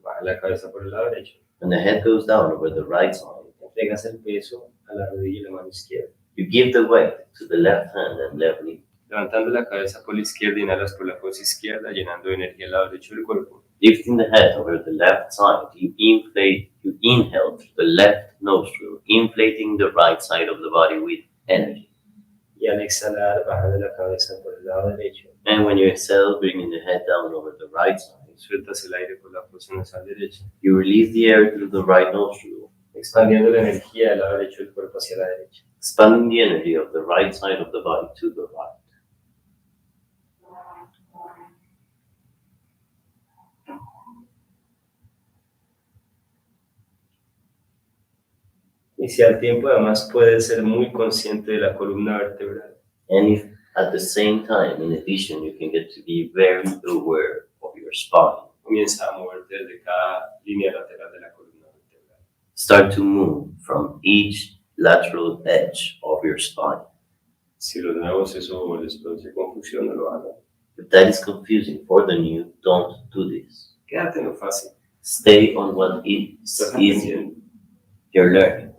Baja la cabeza por el lado derecho. When the head goes down over the right side, Entregas el peso a la rodilla y la mano izquierda. you give the weight to the left hand and left knee. Levantando la cabeza por la izquierda, inhalas por la fosa izquierda, llenando de energía el lado derecho del cuerpo. Lifting the head over the left side, you inhale through the left nostril, inflating the right side of the body with energy. Y al exhalar, bajando la cabeza por el lado derecho. And when you exhale, bringing the head down over the right side, Sueltas el aire por la fosa nasal derecha, you release the air through the right nostril, expandiendo la energía del lado derecho del cuerpo hacia la derecha. expanding the energy of the right side of the body to the right. Y si al tiempo además puedes ser muy consciente de la columna vertebral, And if at the same time, in addition, you can get to be very aware of your spine. comienza a moverte desde cada línea lateral de la columna vertebral. Start to move from each lateral edge of your spine. Si los nuevos eso les produce confusión, no lo hagan. If that is confusing for the new, don't do this. Quédate en lo fácil. Stay on what is Estás easy. aprendiendo. You're learning.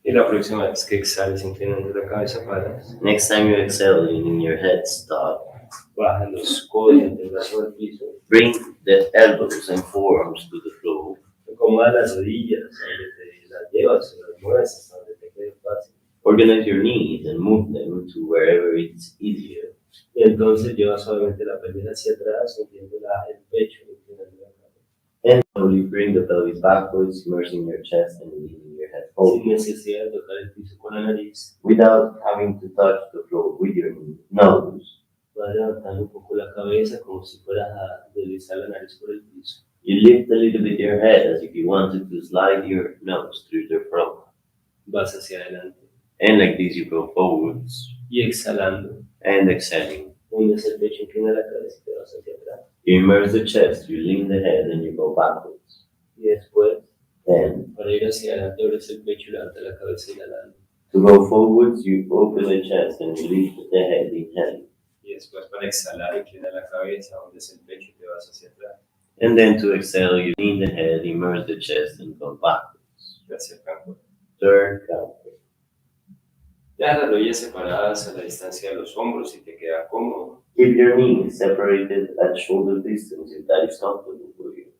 Y la próxima vez que exhales inclinando la cabeza, paras. Next time you exhale, leaning your head, stop. Bajas los codos y el brazo al piso. Bring the elbows and forearms to the floor. Acomoda las rodillas, donde te las llevas, las mueves hasta donde te quede fácil. Organize your knees and move them to wherever it's easier. Y entonces lleva suavemente la pelvis hacia atrás, hundiendo el pecho, inclinando la cabeza. And slowly bring the pelvis backwards, immersing your chest and leaning your head forward. Sin necesidad de tocar el piso con la nariz. Without having to touch the floor with your nose. Vas levantando un poco la cabeza como si fueras a deslizar la nariz por el piso. You lift a little bit your head as if you wanted to slide your nose through the throat. Vas hacia adelante. And like this you go forwards. Y exhalando. And exhaling. Hundes el pecho, inclina la cabeza y te vas hacia atrás. You immerse the chest, you lean the head, and you go backwards. Y después, Then, para ir hacia adelante, abres el pecho y levantas la cabeza inhalando. to go forwards, you open the chest and you lift the head, inhaling. Y después para exhalar, inclina la cabeza, hundes el pecho y te vas hacia atrás. And then to exhale, you lean the head, immerse the chest, and go backwards. Hacia el campo. Third count. Deja las rodillas separadas a la distancia de los hombros si te queda cómodo. Keep your knees separated at shoulder distance if that is comfortable for you.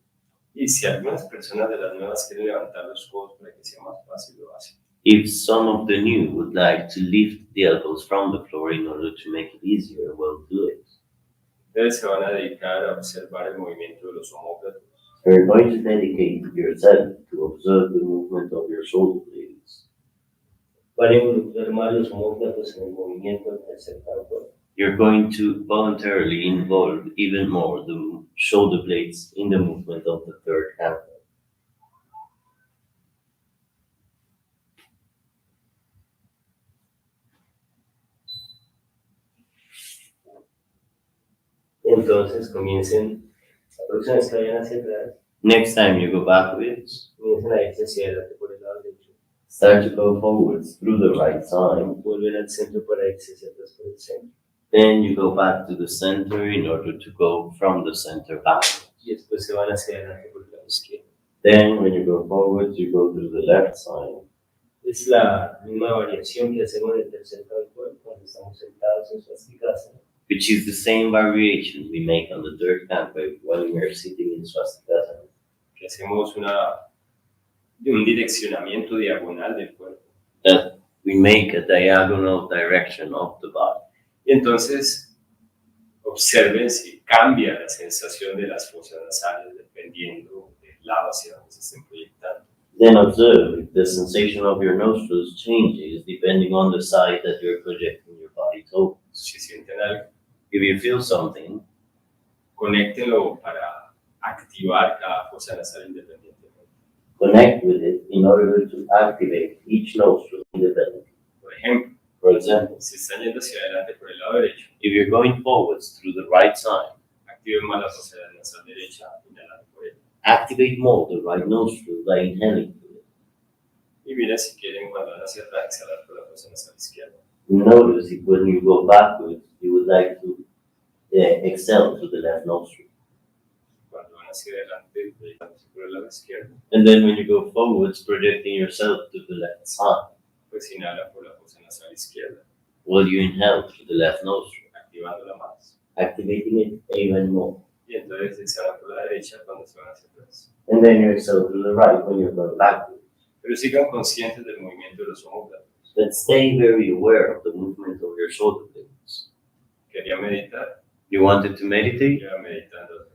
Y si algunas personas de las nuevas quieren levantar los codos para que sea más fácil, lo hacen. If some of the new would like to lift the elbows from the floor in order to make it easier, well, do it. Ustedes se van a dedicar a observar el movimiento de los omóplatos. You're going to dedicate yourself to observe the movement of your shoulder blades. Para involucrar más los omóplatos en el movimiento del tercer campo. You're going to voluntarily involve even more the shoulder blades in the movement of the third campo. Entonces comiencen, la próxima vez que vayan hacia atrás, Next time you go backwards, comiencen a irse hacia adelante por el lado derecho. start to go forwards through the right side. Vuelven al centro para irse hacia atrás por el centro. Then you go back to the center in order to go from the center backwards. Y después se van hacia adelante por el lado izquierdo. Then when you go forwards, you go through the left side. Es la misma variación que hacemos en el tercer campo cuando estamos sentados en Swastikasana. Which is the same variation we make on the third campo when we are sitting in Swastikasana. Que hacemos un direccionamiento diagonal del cuerpo. That we make a diagonal direction of the body. Y entonces observen si cambia la sensación de las fosas nasales dependiendo del lado hacia donde se estén proyectando. Then observe if the sensation of your nostrils changes depending on the side that you're projecting your body towards. Si sienten algo, If you feel something, conéctenlo para activar cada fosa nasal independientemente. connect with it in order to activate each nostril independently. Por ejemplo, For example, si están yendo hacia adelante por el lado derecho, if you're going forwards through the right side, activen más la fosa nasal derecha inhalando por él. activate more the right nostril by inhaling through it. Y miren si quieren cuando van hacia atrás exhalar por la fosa nasal izquierda. Notice if when you go backwards, you would like to exhale through the left nostril. Cuando van hacia adelante, proyectándose por el lado izquierdo, And then when you go forwards, projecting yourself to the left side, pues inhalan por la fosa nasal izquierda, will you inhale through the left nostril, activándola más. activating it even more. Y entonces exhalan por la derecha cuando se van hacia atrás. And then you exhale through the right when you're going backwards. Pero sigan conscientes del movimiento de los omóplatos. But stay very aware of the movement of your shoulder blades. Quería meditar, You wanted to meditate? lleva meditando.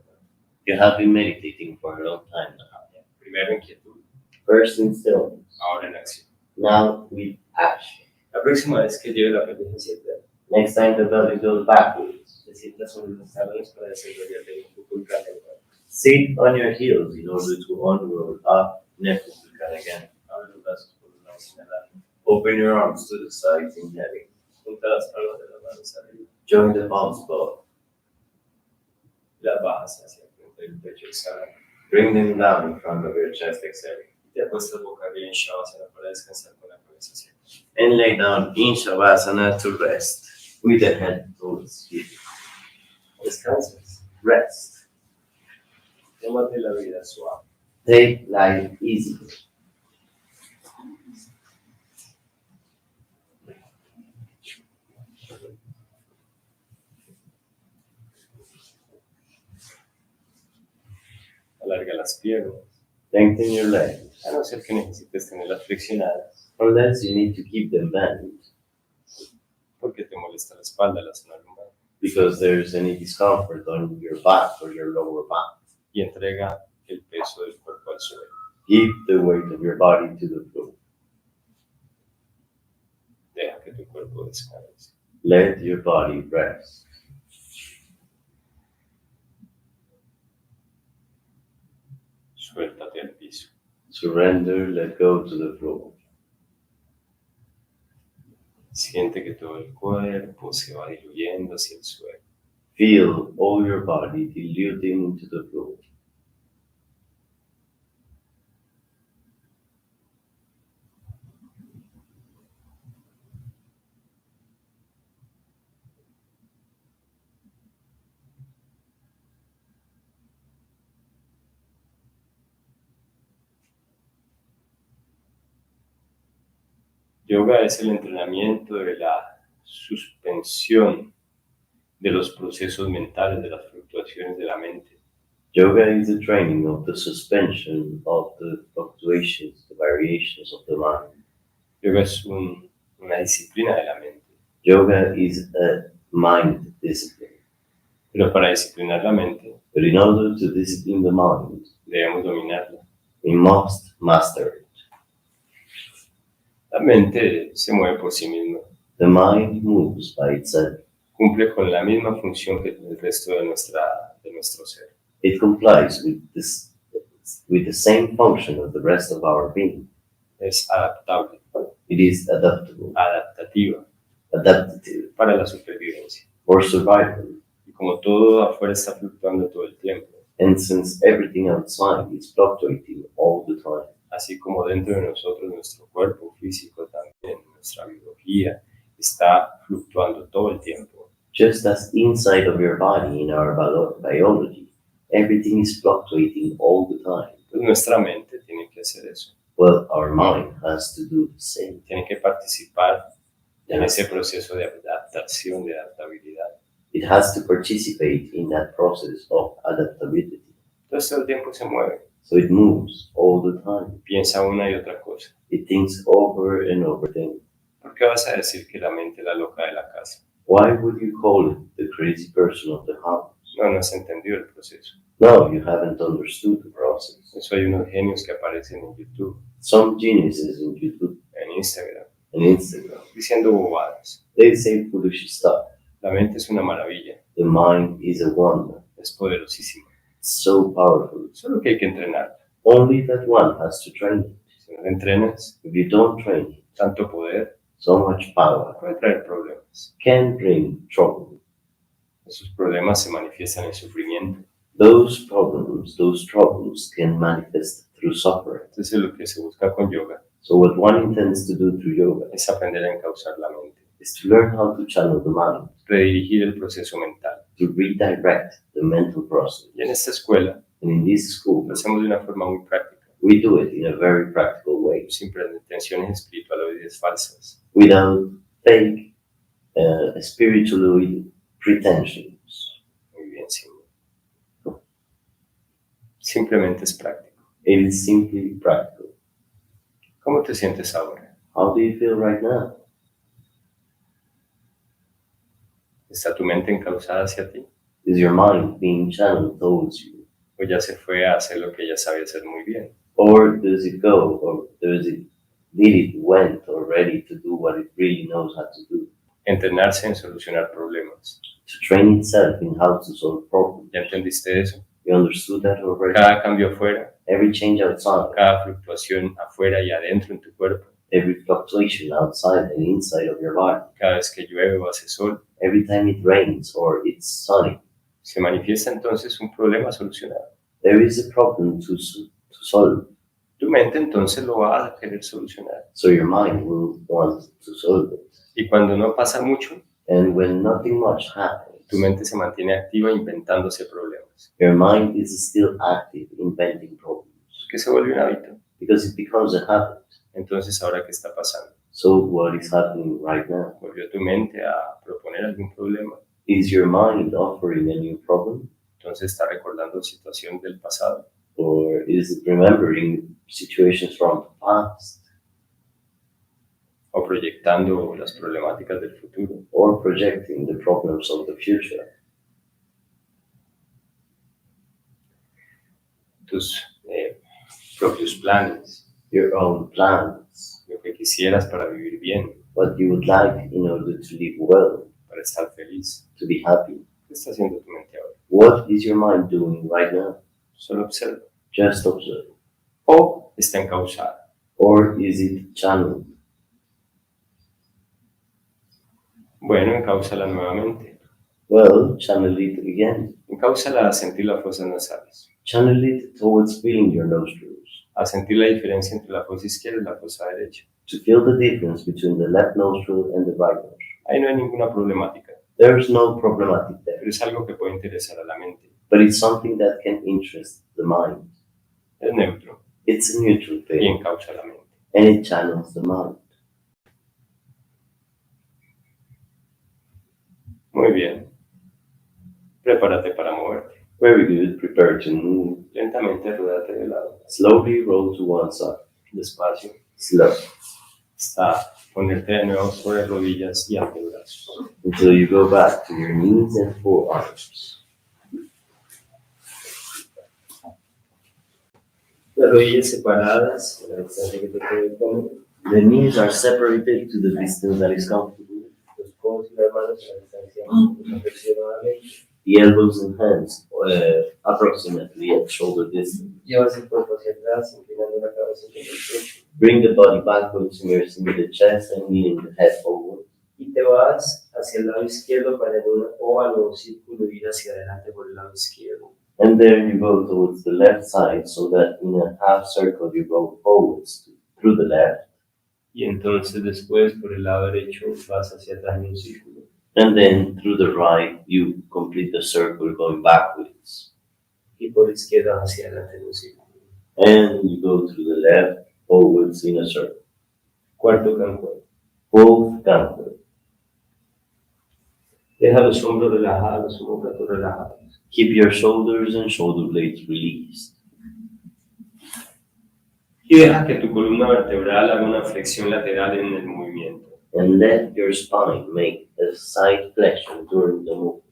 You have been meditating for a long time now. Primero en quietud, First in stillness, ahora en acción. now with action. La próxima vez que lleve la pelvis hacia atrás, Next time the belly goes backwards, Se sienta sobre los talones para desarrollar un poco el cardio. sit on your heels in order to unroll up, Nepal again. abre los brazos por los lados inhalando. Open your arms to the sides, inhaling. Junta las palmas de las manos arriba, Join the palms above. las bajas hacia el frente del pecho, exhalando. Bring them down in front of your chest, exhaling. Te acuestas boca arriba en Shavasana para descansar con la cabeza hacia atrás. And lay down in Shavasana to rest with the head towards you. Descansas. Rest. Tómate la vida suave. Take life easy. Alarga las piernas, Lengthen your legs. a no ser que necesites tenerlas flexionadas. unless you need to keep them bent porque te molesta la espalda, la zona lumbar, because there's any discomfort on your back or your lower back. y entrega el peso del cuerpo al suelo. Give the weight of your body to the floor. Deja que tu cuerpo descanse. Let your body rest. Suéltate al piso. Surrender, let go to the floor. Siente que todo el cuerpo se va diluyendo hacia el suelo. Feel all your body diluting into the floor. Yoga es el entrenamiento de la suspensión de los procesos mentales, de las fluctuaciones de la mente. Yoga is the training of the suspension of the fluctuations, the variations of the mind. Yoga es una disciplina de la mente, Yoga is a mind discipline. pero para disciplinar la mente But in order to discipline the mind, debemos dominarla. we must master it. La mente se mueve por sí misma, The mind moves by itself. cumple con la misma función que el resto de nuestro ser. It complies with the same function of the rest of our being. Es adaptable, It is adaptable, adaptativa adaptive, para la supervivencia. or survival. Y como todo afuera está fluctuando todo el tiempo, And since everything outside is fluctuating all the time, así como dentro de nosotros nuestro cuerpo físico también, nuestra biología está fluctuando todo el tiempo. just as inside of your body in our biology, everything is fluctuating all the time. Pues nuestra mente tiene que hacer eso, Well, our mind has to do the same. tiene que participar en Yeah. ese proceso de adaptación, de adaptabilidad. It has to participate in that process of adaptability. Entonces todo el tiempo se mueve, So it moves all the time. piensa una y otra cosa. It thinks over and over again. ¿Por qué vas a decir que la mente es la loca de la casa? Why would you call it the crazy person of the house? No has entendido el proceso. No, you haven't understood the process. Eso hay unos genios que aparecen en YouTube, Some geniuses in YouTube en Instagram, and Instagram, diciendo bobadas. they say foolish stuff. La mente es una maravilla, The mind is a wonder. es poderosísima. It's so powerful. Solo que hay que entrenarla. Only that one has to train it. Si no la entrenas, If you don't train it, tanto poder so much power puede traer problemas. can bring trouble. Esos problemas se manifiestan en sufrimiento. Those troubles can manifest through suffering. Entonces lo que se busca con yoga So what one intends to do through yoga es aprender a encauzar la mente, is to learn how to channel the mind, redirigir el proceso mental. to redirect the mental process. Y en esta escuela And in this school, lo hacemos de una forma muy práctica, we do it in a very practical way, sin pretensiones espirituales falsas. without fake spiritual pretensions. Muy bien, Simón. Simplemente es práctico. It is simply practical. ¿Cómo te sientes ahora? How do you feel right now? ¿Está tu mente encauzada hacia ti? Is your mind being channeled towards you? ¿O ya se fue a hacer lo que ella sabe hacer muy bien? Or does it go, or did it went already to do what it really knows how to do? Entrenarse en solucionar problemas. To train itself in how to solve problems. ¿Ya entendiste eso? You understood that already? Cada cambio afuera, Every change outside, cada fluctuación afuera y adentro en tu cuerpo, every fluctuation outside and inside of your body, cada vez que llueve o hace sol, every time it rains or it's sunny, se manifiesta entonces un problema solucionado. there is a problem to solve. Tu mente entonces lo va a querer solucionar. So your mind will want to solve it. Y cuando no pasa mucho, And when nothing much happens, tu mente se mantiene activa inventándose problemas. your mind is still active inventing problems Que se vuelve un hábito. because it becomes a habit. Entonces, ¿ahora qué está pasando? So what is happening right now? ¿Volvió tu mente a proponer algún problema? Is your mind offering a new problem, Entonces está recordando situaciones del pasado. or is it remembering situations from the past? o proyectando las problemáticas del futuro. or projecting the problems of the future. Tus propios planes, Your own plans, lo que quisieras para vivir bien, what you would like in order to live well, para estar feliz. to be happy. ¿Qué está haciendo tu mente ahora? What is your mind doing right now? Solo observa. Just observe. O está encauzada. Or is it channeled? Bueno, encáuzala nuevamente. Well, channel it again. Encáuzala a sentir las fosas nasales, Channel it towards feeling your nostrils, a sentir la diferencia entre la fosa izquierda y la fosa derecha. to feel the difference between the left nostril and the right nostril. Ahí no hay ninguna problemática, There's no problematic there, pero es algo que puede interesar a la mente. but it's something that can interest the mind. Es neutro It's a neutral y thing, encauza la mente. and it channels the mind. Muy bien. Prepárate para moverte. Very good, prepare to move. Lentamente rodate de lado, Slowly roll to one side. despacio, Slow, hasta ponerte de nuevo sobre rodillas y antebrazos. until you go back to your knees and forearms. Las rodillas separadas, a la distancia que te quede cómodo. The knees are separated to the distance that is comfortable. Los codos y las manos a la distancia aproximadamente. The elbows and hands approximately at shoulder distance. Llevas el cuerpo hacia atrás, inclinando la cabeza sobre el pecho. Bring the body backwards, immersing the chest and leaning the head forward. Y te vas hacia el lado izquierdo para en un óvalo o un círculo ir hacia adelante por el lado izquierdo. And there you go towards the left side, so that in a half circle you go forwards through the left. Y entonces después por el lado derecho vas hacia atrás en un círculo. And then through the right, you complete the circle going backwards. Y por la izquierda hacia adelante en un círculo. And you go through the left, forwards in a circle. Cuarto cancuén. Both downward. Deja los hombros relajados, los homóplatos relajados. Keep your shoulders and shoulder blades released. Y deja que tu columna vertebral haga una flexión lateral en el movimiento. And let your spine make a side flexion during the movement.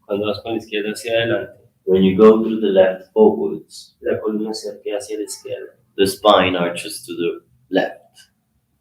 Cuando vas con la izquierda hacia adelante, When you go through the left forwards, la columna se arquea hacia la izquierda. the spine arches to the left.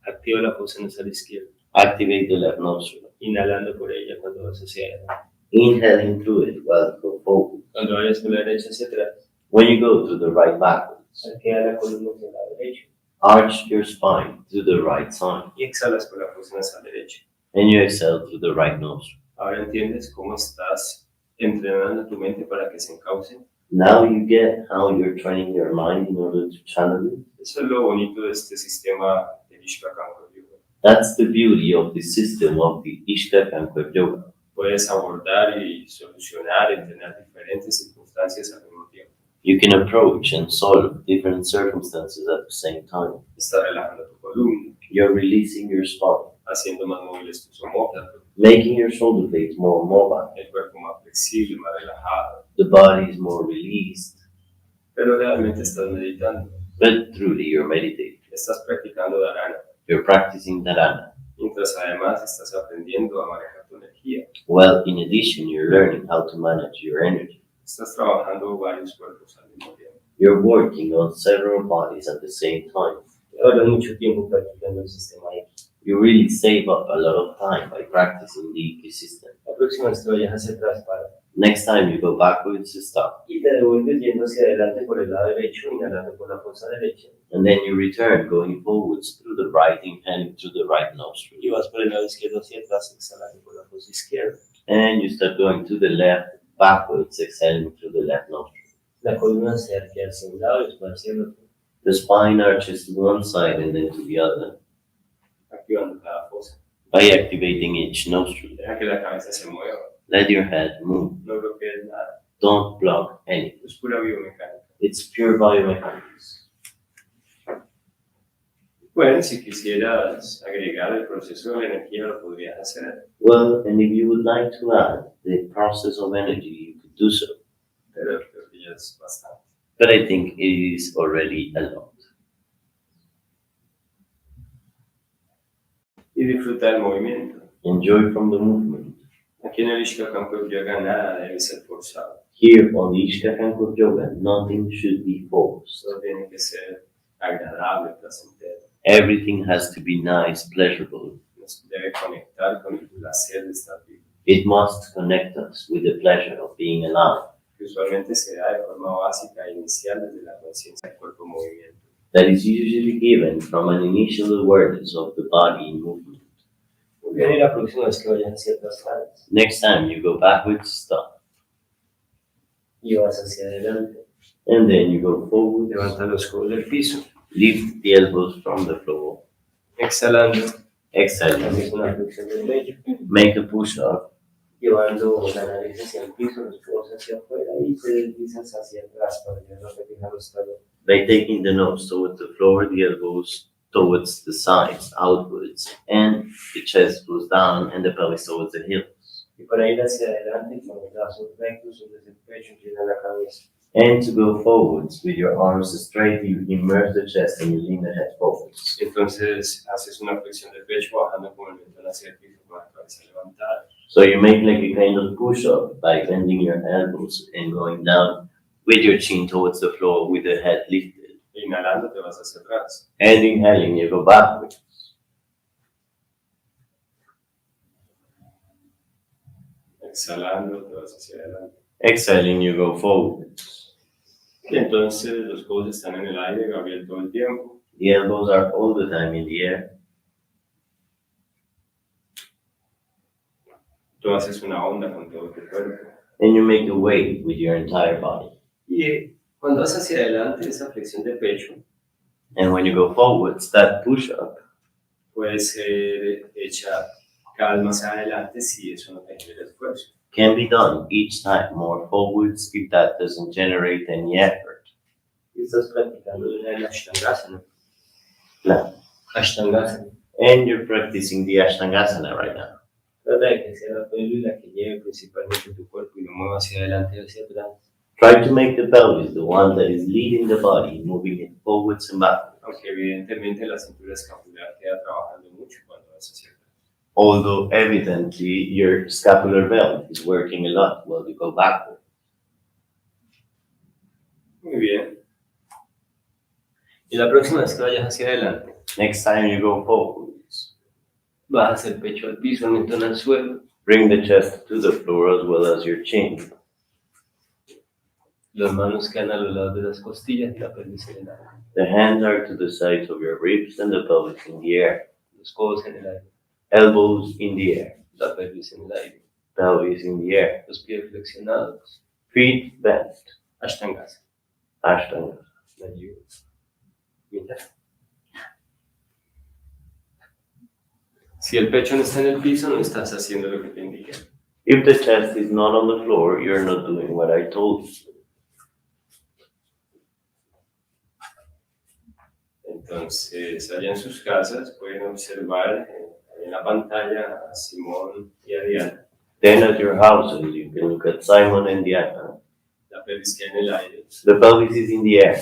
Activa la fosa nasal izquierda, Activate the left nostril. inhalando por ella cuando vas hacia adelante. Inhaling through it while you go forward. Cuando vayas con la derecha hacia atrás, When you go to the right backwards, arquea la columna hacia el lado derecho arch your spine to the right side. Y exhalas por la fosa nasal derecha. And you exhale through the right nostril. Ahora entiendes cómo estás entrenando tu mente para que se encauce. Now you get how you're training your mind in order to channel it. Eso es lo bonito de este sistema de Ishkakanko Yoga. That's the beauty of the system of the Ishkakanka Yoga. Puedes abordar y solucionar, entrenar diferentes circunstancias al mismo tiempo. You can approach and solve different circumstances at the same time. Estás relajando tu columna, You're releasing your spine, haciendo más móviles tus omóplatos, making your shoulder blades more mobile. el cuerpo más flexible, más relajado. The body is more released, Pero realmente estás meditando, but truly you're meditating. estás practicando dharana, You're practicing dharana. mientras además estás aprendiendo a manejar tu energía. Well, in addition, you're learning how to manage your energy. Estás trabajando varios cuerpos al mismo tiempo. You're working on several bodies at the same time. ahorras mucho tiempo practicando el sistema X. You really save up a lot of time by practicing the IKY system. La próxima vez que vayas hacia atrás, para. Next time you go backwards, you stop. Y te devuelves yendo hacia adelante por el lado derecho, inhalando por la fosa derecha. And then you return going forwards through the right, inhaling through the right nostril. Y vas por el lado izquierdo hacia atrás, exhalando por la fosa izquierda. And you start going to the left, backwards, exhaling through the left nostril. La columna se arquea hacia un lado y después hacia el otro, The spine arches to one side and then to the other Activando cada fosa. by activating each nostril. Deja que la cabeza se mueva. Let your head move. No bloquees nada. Don't block anything. Es pura biomecánica. It's pure biomechanics. Bueno, si quisieras agregar el proceso de la energía, lo podrías hacer. Well, and if you would like to add the process of energy, you could do so. Pero creo que ya es bastante. But I think it is already a lot. disfruta del movimiento. Enjoy from the movement. Aquí en el Ishkakampa Yoga nada debe ser forzado. Here on the Ishkakampa Yoga, nothing should be forced. Todo tiene que ser agradable, placentero. Everything has to be nice, pleasurable. Nos debe conectar con el placer de estar vivo. It must connect us with the pleasure of being alive. Que usualmente se da de forma básica e inicial desde la conciencia del cuerpo en movimiento. That is usually given from an initial awareness of the body in movement. Muy bien, y la próxima vez que vayas hacia atrás, ¿sabes? Next time you go backwards, stop. Y vas hacia adelante. And then you go forward. Levanta los codos del piso. Lift the elbows from the floor. Exhalando. Exhale. Haces una flexión del pecho. Make a push-up. Llevando la nariz hacia el piso, los codos hacia afuera y te deslizas hacia atrás para llevar la pequeña los talones. By taking the nose towards the floor, the elbows towards the sides, outwards, and the chest goes down and the pelvis towards the heels. Y para ir hacia adelante con los brazos rectos desde el pecho, inclina la cabeza. And to go forwards with your arms straight, you immerse the chest and you lean the head forwards. Entonces haces una flexión del pecho bajando con el mentón hacia el piso con la cabeza levantada. So you make like a kind of push-up by bending your elbows and going down with your chin towards the floor with the head lifted. Inhalando te vas hacia atrás. And inhaling, you go backwards. Exhalando te vas hacia adelante. Exhaling, you go forwards. Y entonces los codos están en el aire, Gabriel, todo el tiempo. The elbows are all the time in the air. Tú haces una onda con todo tu cuerpo. And you make a wave with your entire body. Y cuando vas hacia adelante, esa flexión de pecho And when you go forwards, that push-up puede ser hecha cada vez más adelante si eso no te genera esfuerzo. can be done each time more forwards if that doesn't generate any effort. Y estás practicando el Ashtangasana. Now, Ashtangasana. and you're practicing the Ashtangasana right now. Trata de que sea la pelvis la que lleve principalmente tu cuerpo y lo mueva hacia adelante y hacia atrás. Try to make the pelvis the one that is leading the body, moving it forwards and backwards. Aunque evidentemente la cintura escapular queda trabajando mucho cuando vas hacia atrás. Although evidently your scapular belt is working a lot while you go backward. Muy bien. Y la próxima vez que vayas hacia adelante, Next time you go forwards, bajas el pecho al piso, el mentón al suelo. bring the chest to the floor as well as your chin. Las manos quedan a los lados de las costillas y la pelvis en el aire. The hands are to the sides of your ribs and the pelvis in the air. Los codos en el aire, Elbows in the air, la pelvis en el aire. pelvis in the air. Los pies flexionados. Feet bent. Ashtangasana. Ashtanga. La yoga. Mira. Si el pecho no está en el piso, no estás haciendo lo que te indiqué. If the chest is not on the floor, you're not doing what I told you. Entonces, allá en sus casas pueden observar en la pantalla a Simón y a Diana. Then at your houses, you can look at Simon and Diana. La pelvis queda en el aire, The pelvis is in the air,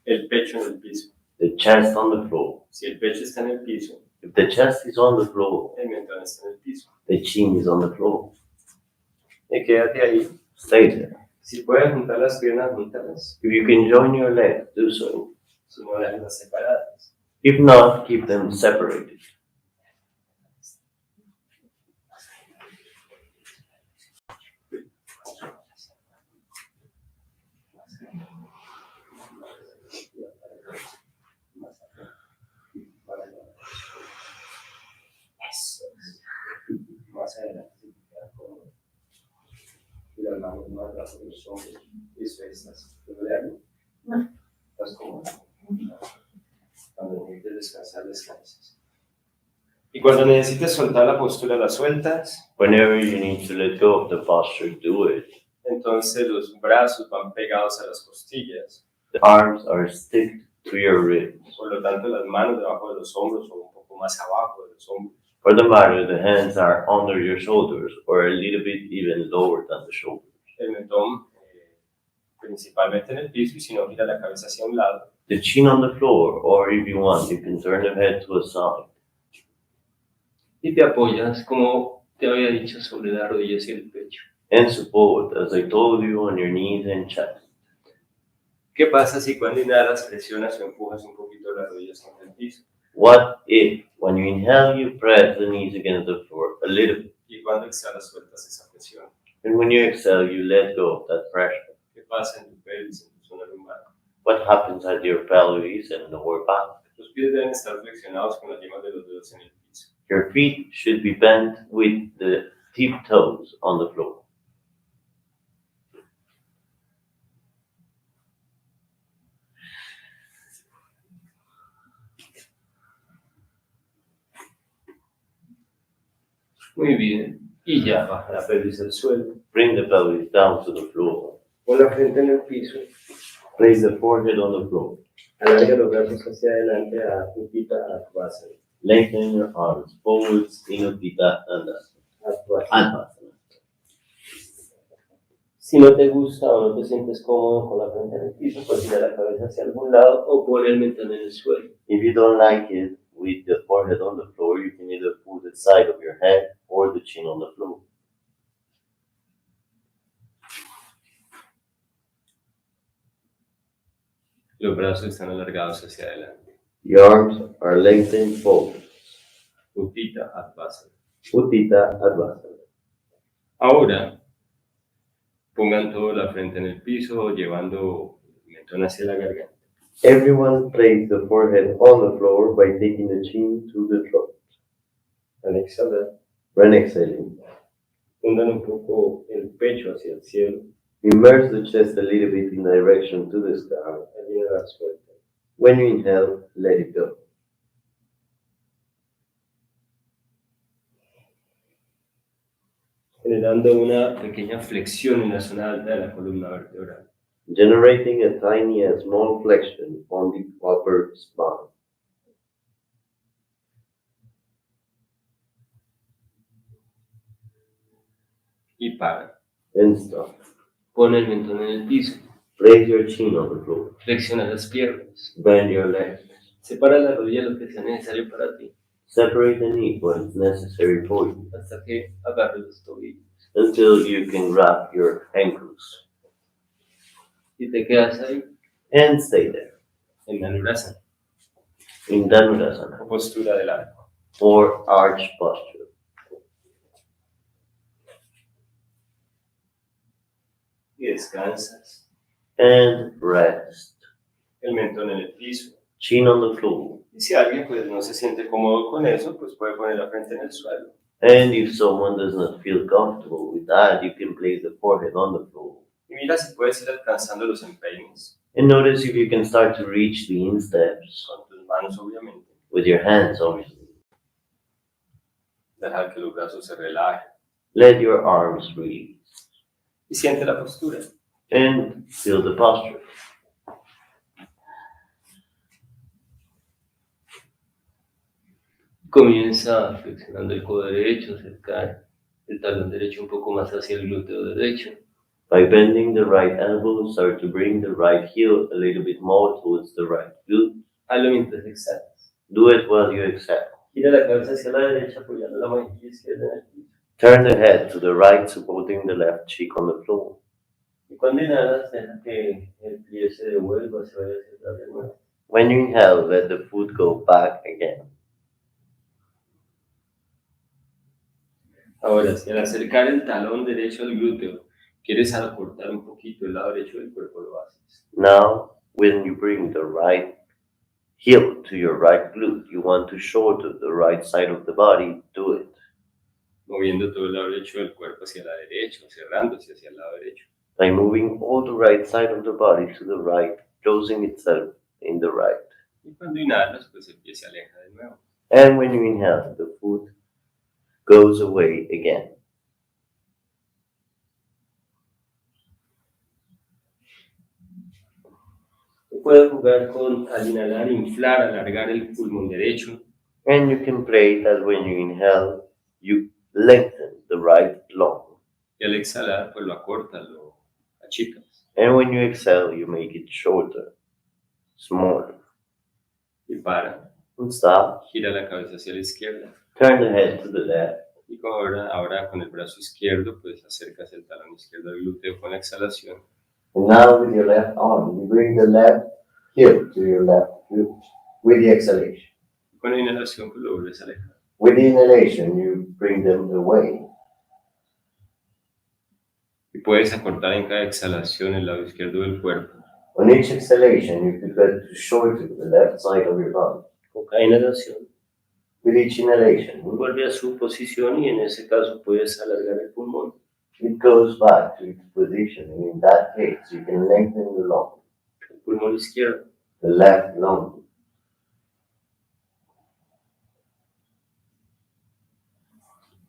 el pecho en el piso. the chest on the floor. Si el pecho está en el piso, If the chest is on the floor, el mentón está en el piso. the chin is on the floor. Y quédate ahí. Stay there. Si puedes juntar las piernas, júntalas. If you can join your legs, do so. Si no, déjalas separadas. If not, keep them separated. Más adelante, si te queda cómodo. Y las manos más atrás de los hombros. Eso estás. ¿Pero de algo? No. ¿Estás cómodo? Cuando necesites descansar, descansas. Y cuando necesites soltar la postura, la sueltas. Whenever you need to let go of the posture, do it. Entonces los brazos van pegados a las costillas. The arms are sticked to your ribs. Por lo tanto, las manos debajo de los hombros o un poco más abajo de los hombros. For the matter, the hands are under your shoulders or a little bit even lower than the shoulders. El mentón principalmente en el piso y si no, gira la cabeza hacia un lado. The chin on the floor, or if you want, you can turn the head to a side. Y te apoyas, como te había dicho, sobre las rodillas y el pecho. And support, as I told you, on your knees and chest. ¿Qué pasa si cuando inhalas presionas o empujas un poquito las rodillas contra el piso? What if, when you inhale, you press the knees against the floor a little bit, Y cuando exhalas sueltas esa presión. and when you exhale, you let go of that pressure? ¿Qué pasa en tu pelvis, en tu zona lumbar? What happens at your pelvis and lower back? Los pies deben estar flexionados con las yemas de los dedos en el piso. Your feet should be bent with the tip toes on the floor. Muy bien. Y ya baja la pelvis al suelo. Bring the pelvis down to the floor. Pon la frente en el piso. Place the forehead on the floor. Alarga los brazos hacia adelante a Utthita Advasana. Lengthen your arms forwards in Utthita and Advasana. Si no te gusta o no te sientes cómodo con la frente en el piso, pues tira la cabeza hacia algún lado o pon el mentón en el suelo. If you don't like it with the forehead on the floor, you can either put the side of your head or the chin on the floor. Los brazos están alargados hacia adelante. The arms are lengthened forward. Utthita Advasana. Utthita Advasana. Ahora, pongan toda la frente en el piso, llevando el mentón hacia la garganta. Everyone place the forehead on the floor by taking the chin to the throat. Al exhalar, When exhaling, hundan un poco el pecho hacia el cielo. immerse the chest a little bit in direction to the sky. Al inhalar, suelta. When you inhale, let it go. Generando una pequeña flexión en la zona alta de la columna vertebral. Generating a tiny and small flexion on the upper spine. Y para. And stop. Pon el mentón en el piso. Place your chin on the floor. Flexiona las piernas. Bend your legs. Separa la rodilla lo que sea necesario para ti, Separate the knee when necessary for you, hasta que agarres los tobillos. until you can grab your ankles. Y te quedas ahí, And stay there, en Dhanurasana, in Dhanurasana, o postura del arco. or arch posture. Y descansas. And rest. El mentón en el piso. Chin on the floor. Y si alguien pues no se siente cómodo con eso, pues puede poner la frente en el suelo. And if someone does not feel comfortable with that, you can place the forehead on the floor. Y mira si puedes ir alcanzando los empeines, And notice if you can start to reach the insteps con tus manos obviamente. with your hands, obviously. Dejar que los brazos se relajen. Let your arms release. Y siente la postura. And feel the posture. Comienza flexionando el codo derecho, acercar el talón derecho un poco más hacia el glúteo derecho. By bending the right elbow, start to bring the right heel a little bit more towards the right glute. Hazlo mientras exhalas. Do it while you exhale. Gira la cabeza hacia la derecha apoyando la mejilla izquierda en el piso. Turn the head to the right, supporting the left cheek on the floor. Y cuando inhalas, deja que el pie se devuelva, se vaya hacia atrás de nuevo. When you inhale, let the foot go back again. Ahora, si al acercar el talón derecho al glúteo, quieres acortar un poquito el lado derecho del cuerpo, lo haces. Now, when you bring the right heel to your right glute, you want to shorten the right side of the body, do it. Moviendo todo el lado derecho del cuerpo hacia la derecha, cerrándose hacia el lado derecho. By moving all the right side of the body to the right, closing itself in the right. Y cuando inhalas, pues el pie se aleja de nuevo. And when you inhale, the foot goes away again. Puedes jugar con, al inhalar, inflar, alargar el pulmón derecho. And you can play that when you inhale, you lengthen the right lung. Y al exhalar, pues lo acortas, lo achicas. And when you exhale, you make it shorter, smaller. Y para. And stop. Gira la cabeza hacia la izquierda. Turn the head to the left. Y ahora con el brazo izquierdo, pues acercas el talón izquierdo al glúteo con la exhalación. And now with your left arm, you bring the left hip to your left glute with the exhalation. Con la inhalación, pues lo vuelves a alejar. With the inhalation, you bring them away. Y puedes acortar en cada exhalación el lado izquierdo del cuerpo. On each exhalation, you prepare to shorten the left side of your body. Con cada inhalación, With each inhalation, vuelve a su posición y en ese caso puedes alargar el pulmón. it goes back to its position, and in that case, you can lengthen the lung, El pulmón izquierdo. the left lung.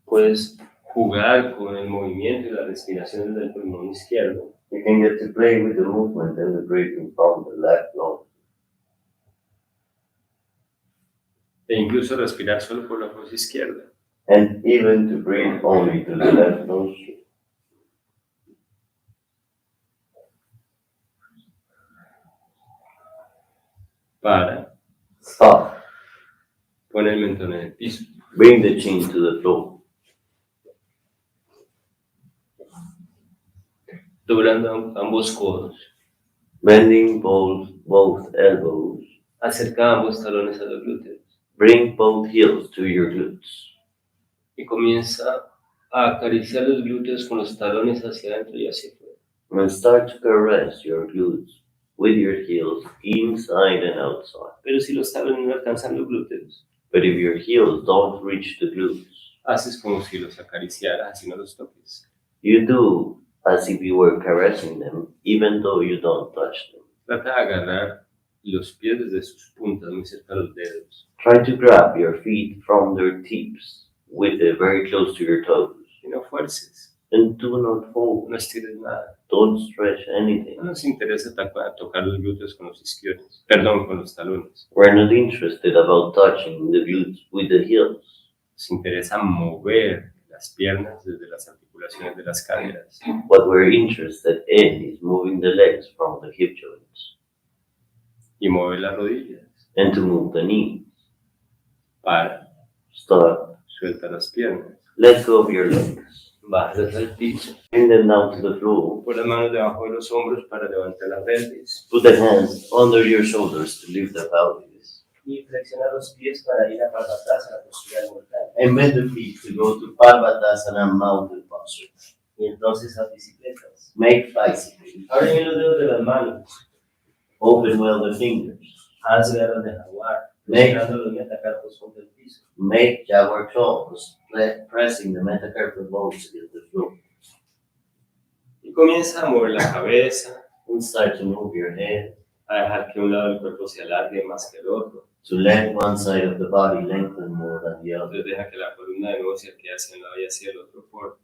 Puedes jugar con el movimiento y la respiración del pulmón izquierdo. You can get to play with the movement and the breathing from the left lung. E incluso respirar solo por la fosa izquierda. And even to breathe only to the left nostril. Para. Stop. Pon el mentón en el piso. Bring the chin to the floor. Doblando ambos codos. Bending both elbows. Acerca ambos talones a los glúteos. Bring both heels to your glutes. Y comienza a acariciar los glúteos con los talones hacia adentro y hacia afuera. And start to caress your glutes with your heels inside and outside. Pero si los talones no alcanzan los glúteos, But if your heels don't reach the glutes, Haces como si los acariciaras, así no los toques. you do as if you were caressing them, even though you don't touch them. Trata de agarrar los pies desde sus puntas, muy cerca de los dedos. Try to grab your feet from their tips with them very close to your toes. Y no fuerces, And do not fold. no estires nada. Don't stretch anything. No nos interesa tocar los glúteos con los isquiones. Perdón, con los talones. We're not interested about touching the glutes with the heels. Nos interesa mover las piernas desde las articulaciones de las caderas. What we're interested in is moving the legs from the hip joints Y mover las rodillas. and to move the knees. Para. Stop. Suelta las piernas. Let go of your legs. bajas al piso. Bring them down to the floor. Pon las manos debajo de los hombros para levantar las pelvis. Put the hands under your shoulders to lift the pelvis. Y flexiona los pies para ir a Parvatasana, la postura de montaña. And bend the feet to go to Parvatasana mountain posture. Y entonces haz bicicletas. Make bicycles. Abre bien los dedos de las manos. Open well the fingers. Haz garras de jaguar. Make- Presionando los metacarpos contra el piso. Make jaguar claws, pressing the metacarpal bones against the floor. Y comienza a mover la cabeza, And start to move your head, a dejar que un lado del cuerpo se alargue más que el otro. to let one side of the body lengthen more than the other. Entonces deja que la columna de nuevo se arquee hacia un lado y hacia el otro por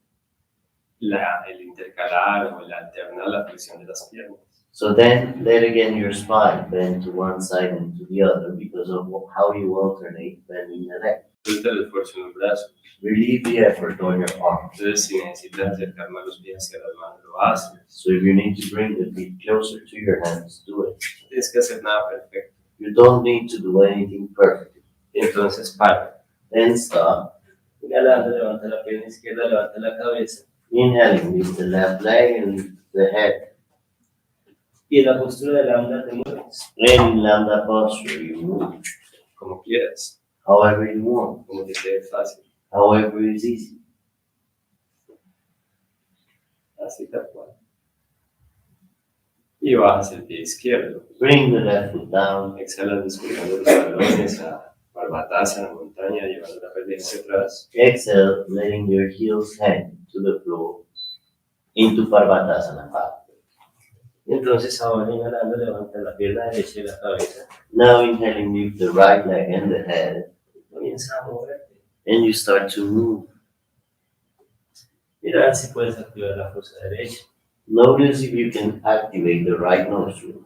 el intercalar o el alternar la flexión de las piernas. So then let again your spine bend to one side and to the other because of how you alternate bending the neck. Suelta el esfuerzo en los brazos. Relieve the effort on your arms. Entonces si necesitas acercar más los pies hacia las manos, lo haces. So if you need to bring the feet closer to your hands, do it. No tienes que hacer nada perfecto. You don't need to do anything perfect. Y entonces para. Then stop. Inhalando, levanta la pierna izquierda, levanta la cabeza. Inhaling, lift the left leg and lift the head. Y en la postura de lambda te mueves. In lambda posture, you move Como quieras, however you want, como te quede fácil. however is easy. Así tal cual. Y bajas el pie izquierdo. Bring the left foot down. Exhalas descolgando los talones a Parvatasana, montaña, llevando la pelvis hacia atrás. Exhale, letting your heels hang to the floor into Parvatasana path. Y entonces ahora inhalando, levanta la pierna derecha y la cabeza. Now inhaling, lift the right leg and the head, Comienza a moverte. and you start to move. Mira a ver si puedes activar la fosa derecha. Notice if you can activate the right nostril.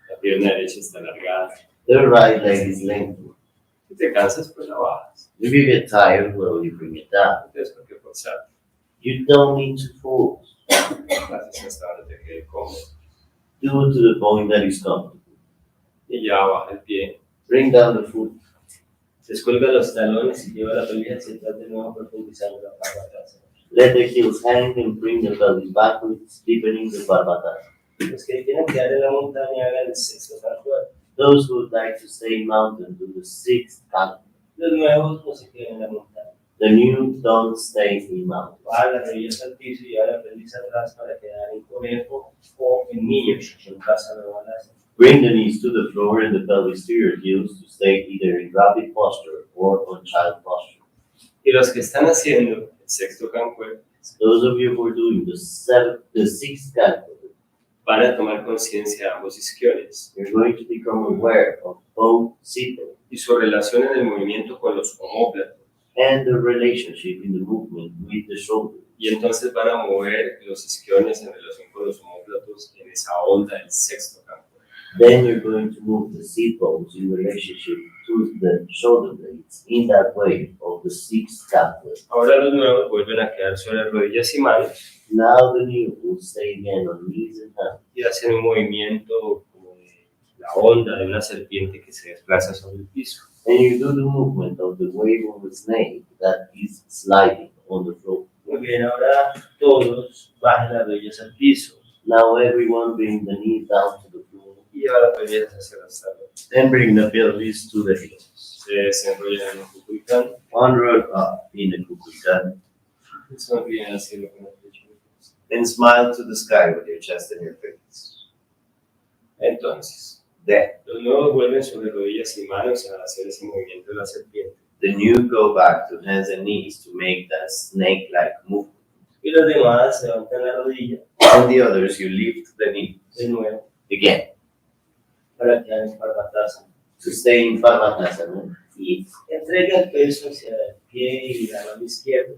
La pierna derecha está alargada. The right leg is lengthened. Si te cansas, pues la bajas. If you get tired, well, you bring it down. No tienes por qué forzar. You don't need to force. Haces hasta donde te quede cómodo. Do it to the point that is comfortable. Y ya baja el pie. Bring down the foot. Descuelga los talones y lleva la pelvis hacia atrás de nuevo, profundizando la parvatasana. Let the heels hang and bring the pelvis backwards, deepening the parvatasana. Los que quieren quedar en la montaña hagan el sexto canto. Those who would like to stay in mountain do the sixth canto. Los nuevos no se queden en la montaña. The new don't stay in mountain. Baja las rodillas al piso y lleva la pelvis atrás para quedar en conejo o en niño, en casa de balanza. Bring the knees to the floor and the pelvis to your heels to stay either in rapid posture or on child posture. Y los que están haciendo el sexto canto Those of you who are doing the sixth canto, van a tomar conciencia de ambos isquiones you're going to become aware of both seated y su relación en el movimiento con los omóplatos. and the relationship in the movement with the shoulders. Y entonces van a mover los isquiones en relación con los omóplatos en esa onda del sexto canto. Then you're going to move the seat bones in relationship to the shoulder blades in that way of the sixth canto. Ahora los nuevos vuelven a quedar sobre rodillas y manos Now the new will stay again on knees and hands. y hacen un movimiento como de la onda de una serpiente que se desplaza sobre el piso. And you do the movement of the wave of a snake that is sliding on the floor. Muy bien, ahora todos bajen las rodillas al piso Now everyone bring the knees down to the floor y lleva las rodillas hacia las tablas. and bring the pelvis to the heels. Se desenrollan en un cucuicán, Unroll up in a kukulkan sonríen al cielo con el pecho. and smile to the sky with your chest and your face. Entonces, Then los nuevos vuelven sobre rodillas y manos a hacer ese movimiento de la serpiente. the new go back to hands and knees to make that snake-like movement. y los demás levantan la rodilla And the others, you lift the knee de nuevo again para quedar en parvatasana. to stay in Parvatasana Y entrega el peso hacia el pie y la mano izquierda.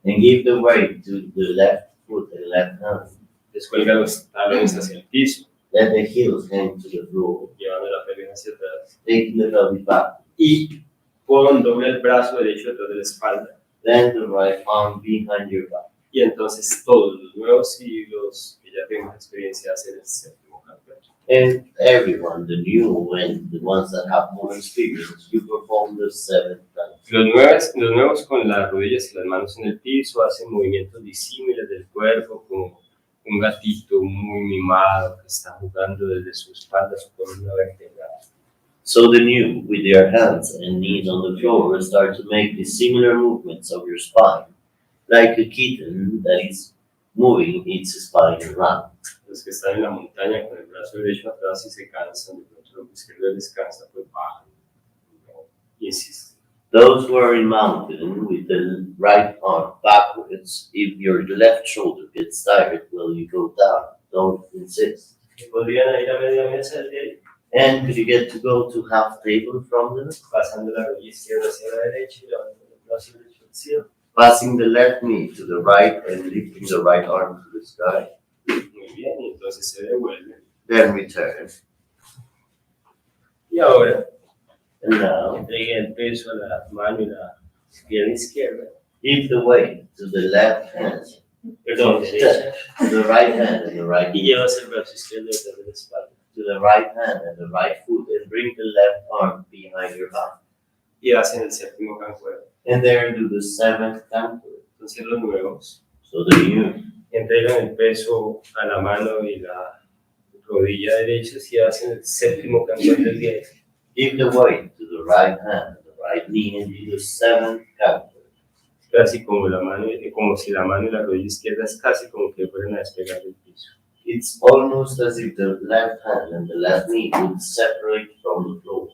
and give the weight to the left foot and left hand. Descuelga los talones hacia el piso, Let the heels hang to the floor, llevando la pelvis hacia atrás. taking the pelvis back. Y pon doble el brazo derecho detrás de la espalda. Then the right arm behind your back. Y entonces todos los nuevos y los que ya tenemos experiencia hacen el séptimo campeonato. And everyone, the new and the ones that have more experience, you perform the seventh dance. Los nuevos con las rodillas y las manos en el piso hacen movimientos disímiles del cuerpo, como un gatito muy mimado que está jugando desde su espalda a su columna vertebral. So the new, with their hands and knees on the floor, start to make the similar movements of your spine, like a kitten that is moving its spine around. Los que están en la montaña con el brazo derecho atrás y se cansan, de pronto el hombro izquierdo descansa, pues bajan, ¿no? Y insisten. Those who are in mountain with the right arm backwards, if your left shoulder gets tired, well, you go down. Don't insist. Podrían ir a media mesa de ahí, And could you get to go to half table from there? pasando la rodilla izquierda hacia la derecha y levantando el brazo derecho al cielo. Passing the left knee to the right and lifting the right arm to the sky. Muy bien, y entonces se devuelven. Then return. Y ahora And now, Entregue el peso a la mano y la pierna izquierda. give the weight to the left hand, Perdón, derecha. to the right hand and the right Y knee, llevas el brazo izquierdo detrás de la espalda. to the right hand and the right foot, and bring the left arm behind your back. y hacen el séptimo cancuero. And there do the seventh canto. Entonces los nuevos So the new, entregan el peso a la mano y la rodilla derecha y hacen el séptimo cancuero del día. give the weight to the right hand and the right knee, and do the seventh canto. Casi como como si la mano y la rodilla izquierda es casi como que fueran a despegar del piso. It's almost as if the left hand and the left knee would separate from the floor.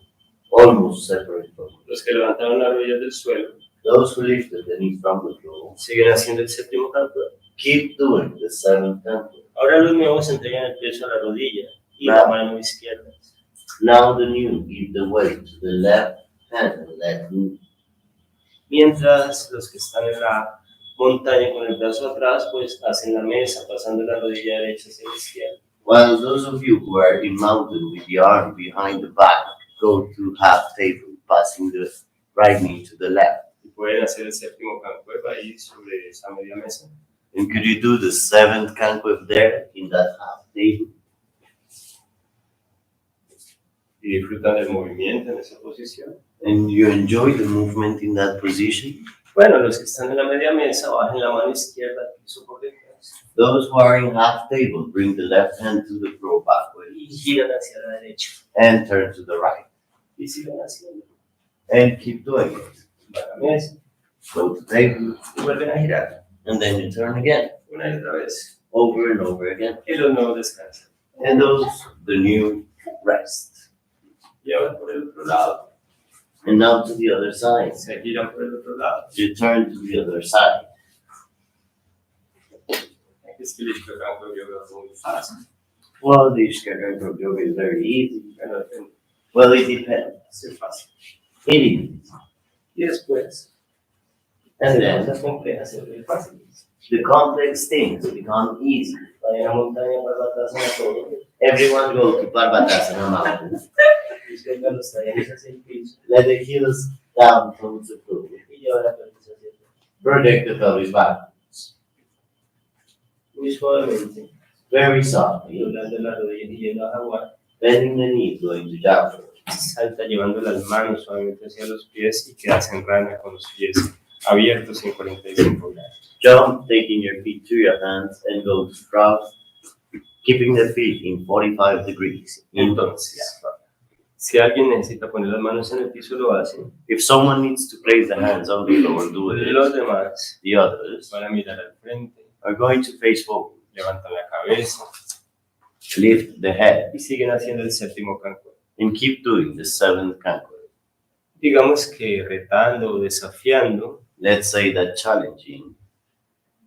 Almost separate from the floor. Los que levantaron las rodillas del suelo Those who lifted the knee from the floor, siguen haciendo el séptimo cancuero. keep doing the seventh canto. Ahora los nuevos entregan el peso a la rodilla y la mano izquierda. Now the new give the weight to the left hand and left knee. Mientras los que están en la montaña con el brazo atrás, pues hacen la mesa, pasando la rodilla derecha hacia la izquierda. While those of you who are in mountain with the arm behind the back, go to half table, passing the right knee to the left. Y pueden hacer el séptimo cancuero ahí sobre esa media mesa. And could you do the seventh canquef there in that half table? y disfrutan del movimiento en esa posición. And you enjoy the movement in that position. Bueno, los que están en la media mesa bajen la mano izquierda al piso por detrás Those who are in half table bring the left hand to the floor backwards y giran hacia la derecha and turn to the right. y sigan haciendo. And keep doing it. Van a la mesa Go to table y vuelven a girar and then you turn again, una y otra vez. over and over again. Y los nuevos descansan. And those, the new, rest. Y ahora por el otro lado. And now to the other side. Se giran por el otro lado. You turn to the other side. Es que el Ishkakan Yoga es muy fácil. Well, the Ishkakan Yoga is very easy. Bueno, depende. Well, it depends. Es fácil. It is. Y después, And las then cosas complejas se vuelven fáciles. the complex things become easy. Vayan a la montaña para atrás a todo. Everyone go to Parvatasana mountain. Y sueltan los talleres hacia el piso. Let the heels down towards the floor. Y llevan la pelvis hacia atrás. Project the pelvis backwards. Muy suavemente. Very softly. Doblando las rodillas y yendo a jaguar. Bending the knee, going to downward. Salta llevando las manos suavemente hacia los pies y quedas en rana con los pies abiertos en 45 grados. Jump, taking your feet to your hands and go to cross, keeping the feet in 45 degrees. Entonces, si alguien necesita poner las manos en el piso, lo hace. If someone needs to place the hands on the floor, do it. Los demás The others van a mirar al frente, are going to face forward, levantan la cabeza lift the head, y siguen haciendo el séptimo canto. and keep doing the seventh canto. Digamos que retando o desafiando Let's say that challenging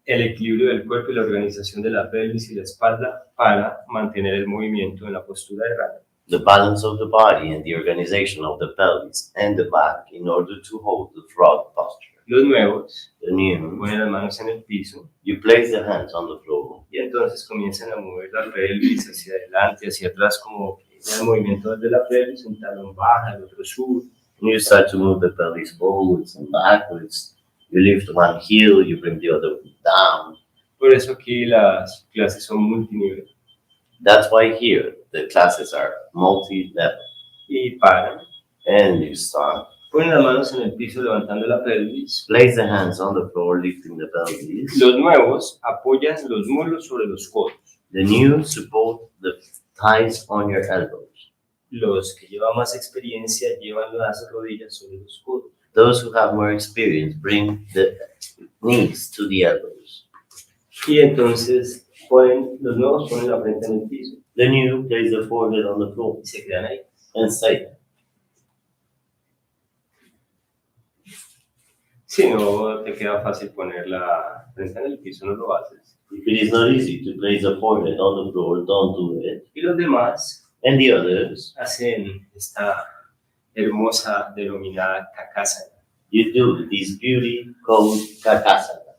el equilibrio del cuerpo y la organización de la pelvis y la espalda para mantener el movimiento en la postura de rana. the balance of the body and the organization of the pelvis and the back in order to hold the frog posture. Los nuevos The new, ponen las manos en el piso you place the hands on the floor y entonces comienzan a mover la pelvis hacia adelante, hacia atrás, como que ya el movimiento desde la pelvis, un talón baja, el otro sube. and you start to move the pelvis forwards and backwards. You lift one heel, you bring the other down. Por eso aquí las clases son multinivel That's why here the classes are multi-level. y paran. And you start. Ponen las manos en el piso levantando la pelvis. Place the hands on the floor, lifting the pelvis. Los nuevos apoyan los muslos sobre los codos. The new support the thighs on your elbows. Los que llevan más experiencia llevan las rodillas sobre los codos. Those who have more experience bring the knees to the elbows. Y entonces los nuevos ponen la frente en el piso The new place the forehead on the floor y se quedan ahí. and stay there. Si no te queda fácil poner la frente en el piso, no lo haces. If it is not easy to place the forehead on the floor, don't do it. Y los demás And the others, hacen esta hermosa denominada kakasana, you do this beauty called kakasana,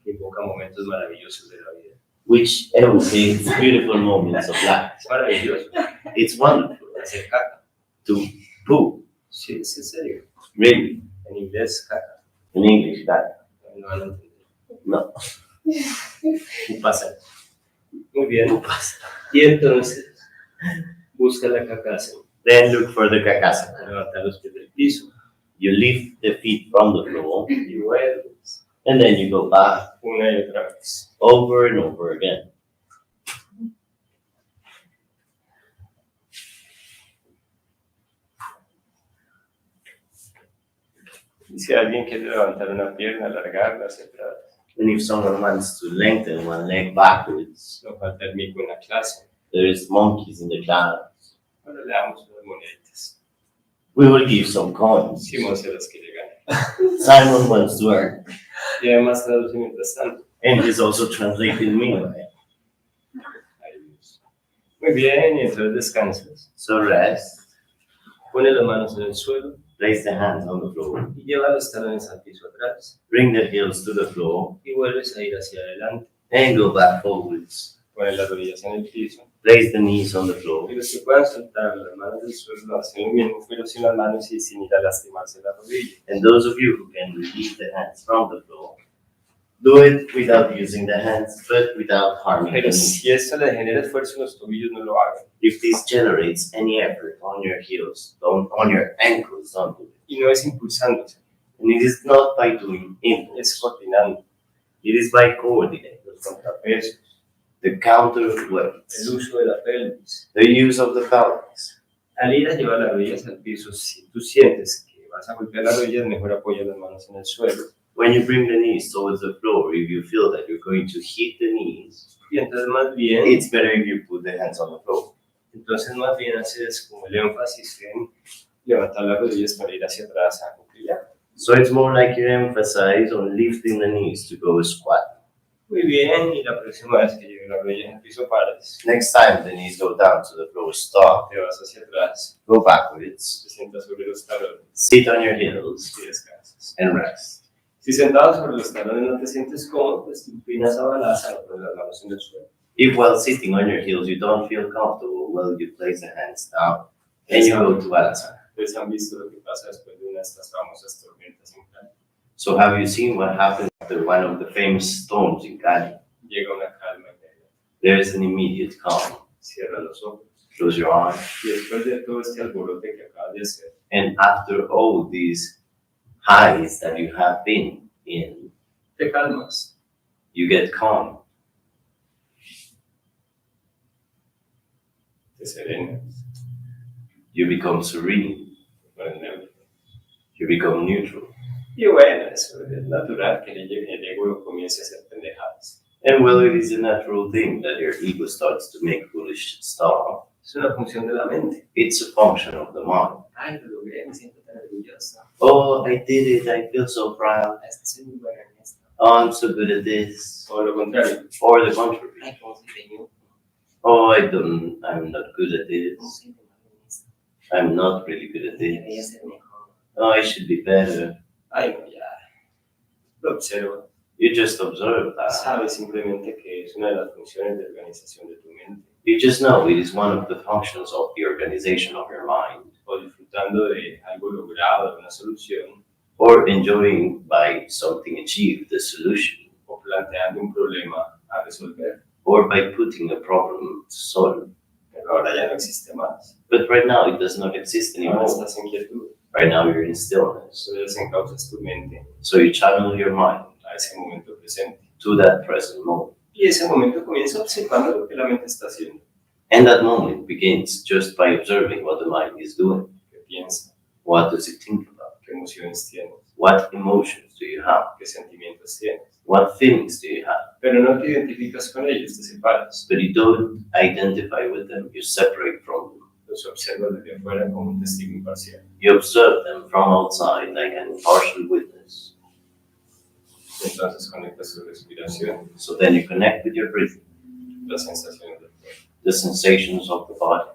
que invoca momentos maravillosos de la vida. which evocates beautiful moments of life. Es maravilloso It's wonderful hacer caca. to poo, Sí, es en serio. really, En inglés, caca. in English, that. No van a entender. No. Pasa. Muy bien. Y entonces, busca la kakasana. Then look for the kakasana. Levantar los pies del piso You lift the feet from the floor, y vuelves and then you go back una y otra vez. over and over again. Y si alguien quiere levantar una pierna, alargarla hacia atrás, And if someone wants to lengthen one leg backwards, no falta el mico en la clase. there is monkeys in the class. Ahora le damos unas moneditas. We will give some coins. Simón se las quiere ganar. Simon wants to earn, Y además traduce mientras tanto. and he's also translating meanwhile. Ay, Dios. Muy bien, y entonces descansas. So rest, Pone las manos en el suelo place the hands on the floor, y lleva los talones al piso atrás. bring the heels to the floor, Y vuelves a ir hacia adelante. and go back forwards. Pone las rodillas en el piso. Place the knees on the floor. Y los que puedan soltar las manos del suelo lo hacen lo mismo, pero sin las manos y sin ir a lastimarse la rodilla. And those of you who can release the hands from the floor, Do it without using the hands, but without harming the Pero knees. si esto le genera esfuerzo en los tobillos, no lo hagan. If this generates any effort on your heels, on your ankles, don't do it. Y no es impulsándose, And it is not by doing impulse. es coordinando It is by coordinating. los contrapesos, The counterweights, el uso de la pelvis. the use of the pelvis. Al ir a llevar las rodillas al piso, si tú sientes que vas a golpear las rodillas, mejor apoya las manos en el suelo. When you bring the knees towards the floor, if you feel that you're going to hit the knees, Y entonces más bien, it's better if you put the hands on the floor. haces como el énfasis en levantar las rodillas para ir hacia atrás a cuclillar. So it's more like you emphasize on lifting the knees to go squat. Muy bien, y la próxima vez que llegue las rodillas al piso, pares. Next time the knees go down to the floor, stop, Te vas hacia atrás, go backwards, te sientas sobre los talones sit on your heels, y descansas. and rest. Si sentado sobre los talones no te sientes cómodo, pues te inclinas a balanza, pones las manos en el suelo. If while sitting on your heels you don't feel comfortable, well, you place the hands down and you go to Balasana. Ustedes han visto lo que pasa después de una de estas famosas tormentas en Cali. So have you seen what happened after one of the famous storms in Cali? Llega una calma inmediata. There is an immediate calm. Cierra los ojos. Close your eyes. Y después de todo este alborote que acabas de hacer, And after all these highs that you have been in, te calmas. you get calm. Te serenas. You become serene. Te pones neutro. You become neutral. Y bueno, eso es natural que el ego comience a hacer pendejadas. And well, it is a natural thing that your ego starts to make foolish stuff. Es una función de la mente. It's a function of the mind. Ay, lo logré, me siento tan orgullosa. Oh, I did it. I feel so proud. Es que soy muy buena en esto. Oh, I'm so good at this. O lo contrario. Or the contrary. Ay, cómo soy pequeño. Oh, I'm not good at ¿Cómo this. soy de malo en esto? I'm not really good at Debería this. ser mejor. Oh, I should be better. Ay, no, ya. Lo observo. You just observe that. Sabes simplemente que es una de las funciones de organización de tu mente. You just know it is one of the functions of the organization of your mind. O disfrutando de algo logrado, de una solución. Or enjoying by something achieved, the solution. O planteando un problema a resolver. Or by putting a problem to solve. Pero ahora ya no existe más. But right now it does not exist Ahora anymore. estás en quietud. Right now you're in stillness. Entonces encauzas tu mente So you channel your mind a ese momento presente. to that present moment. Y ese momento comienza observando lo que la mente está haciendo. And that moment begins just by observing what the mind is doing. ¿Qué piensa? What does it think about? ¿Qué emociones tienes? What emotions do you have? ¿Qué sentimientos tienes? What feelings do you have? Pero no te identificas con ellos, te separas. But you don't identify with them, you separate from them. Los observas desde afuera como un testigo imparcial. You observe them from outside like an impartial witness. Entonces conectas tu respiración, So then you connect with your breathing, las sensaciones del cuerpo. the sensations of the body.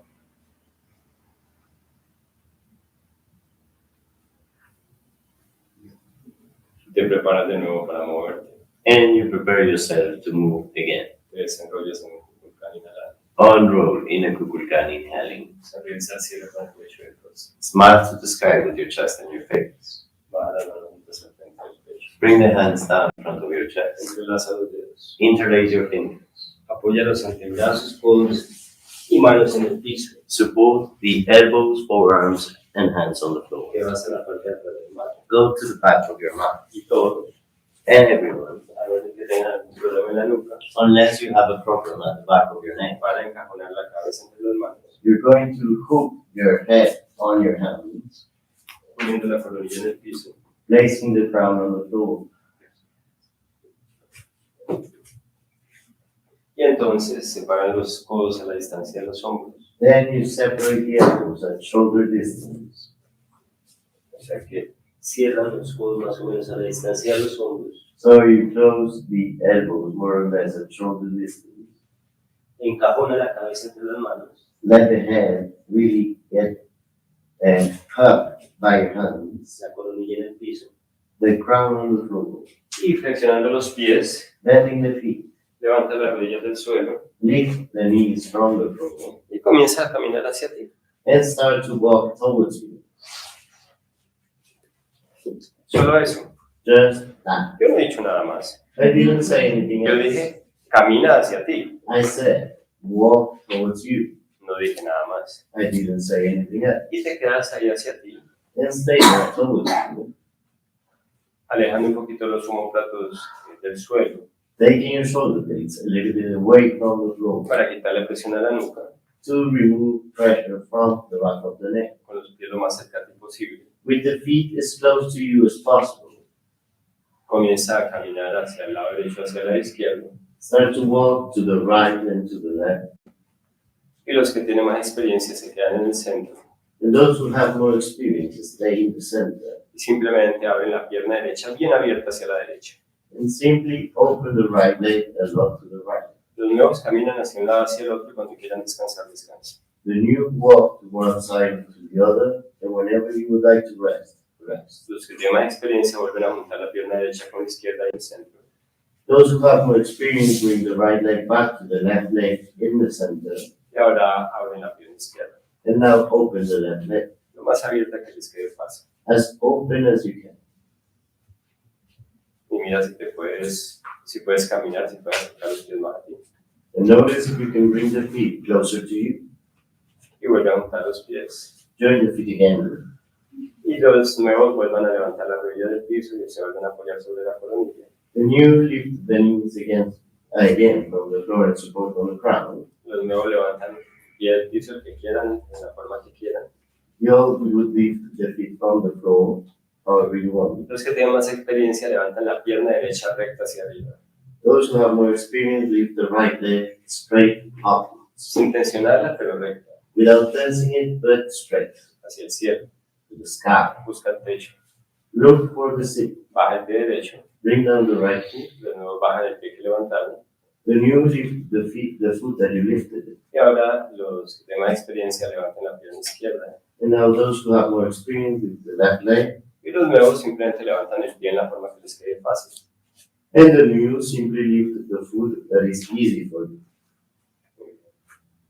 Te preparas de nuevo para moverte. And you prepare yourself to move again. Te desenrollas en un volcán inhalante. Unroll in a kukulkan inhaling. Sonríes al cielo con el pecho del torso. Smile to the sky with your chest and your face. Baja las manos al frente del pecho. Bring the hands down in front of your chest. Entrelaza los dedos. Interlace your fingers. Apoya los antebrazos, codos y manos en el piso. Support the elbows, forearms, and hands on the floor. Que vas a la parte de atrás del mato. Go to the back of your mat. Y todo. And everyone, A ver que tengan algún problema en la nuca. unless you have a problem at the back of your neck. Para encajonar la cabeza entre las manos. You're going to hook your head on your hands, Poniendo la coronilla en el piso. placing the crown on the floor. Y entonces separan los codos a la distancia de los hombros. Then you separate the elbows at shoulder distance. O sea que cierran los codos más o menos a la distancia de los hombros. So you close the elbows more or less at shoulder distance. Encajona la cabeza entre las manos. Let the head really get cupped by your hands, La coronilla en el piso. the crown on the floor, Y flexionando los pies, bending the feet, levanta las rodillas del suelo lift the knees from the floor, y comienza a caminar hacia ti. and start to walk towards you. Solo eso. Just that. Yo no he dicho nada más. I didn't say anything Yo else. dije, camina hacia ti. I said, walk towards you. No dije nada más. I didn't say anything else. Y te quedas ahí hacia ti, And stay there towards you. alejando un poquito los omóplatos del suelo Taking your shoulder blades a little bit away from the floor para quitarle presión a la nuca, to remove pressure from the back of the neck. con los pies lo más cerca a ti posible. With the feet as close to you as possible. Comienza a caminar hacia el lado derecho, hacia la izquierda. Start to walk to the right and to the left. Y los que tienen más experiencia se quedan en el centro And those who have more experience stay in the center y simplemente abren la pierna derecha bien abierta hacia la derecha. and simply open the right leg as well to the right. Los nuevos caminan hacia un lado hacia el otro y cuando quieran descansar, descansen. The new walk to one side and to the other, and whenever you would like to rest, rest. Los que tienen más experiencia vuelven a juntar la pierna derecha con la izquierda y el centro. Those who have more experience bring the right leg back to the left leg in the center, Y ahora abren la pierna izquierda, and now open the left leg lo más abierta que les quede fácil. as open as you can. Y mira si puedes caminar, si puedes acercar los pies más a ti. And notice if you can bring the feet closer to you. Y vuelve a juntar los pies. Join the feet again. Y los nuevos vuelvan a levantar la rodilla del piso y se vuelven a apoyar sobre la coronilla. The new lift the knees again from the floor and support on the crown. Los nuevos levantan el pie del piso, el que quieran, en la forma que quieran. You all would lift the feet from the floor, however you want. Los que tienen más experiencia levantan la pierna derecha recta hacia arriba. Those who have more experience lift the right leg straight up, Sin tensionarla, pero recta, without tensing it, but straight hacia el cielo. to the sky. Busca el techo. Look for the seat. Baja el pie derecho. Bring down the right foot. Los nuevos bajan el pie que levantaron. The new lift the foot that you lifted. Y ahora los que tienen más experiencia levantan la pierna izquierda. And now those who have more experience lift the left leg. Y los nuevos simplemente levantan el pie en la forma que les quede fácil. And the new simply lift the foot that is easy for you.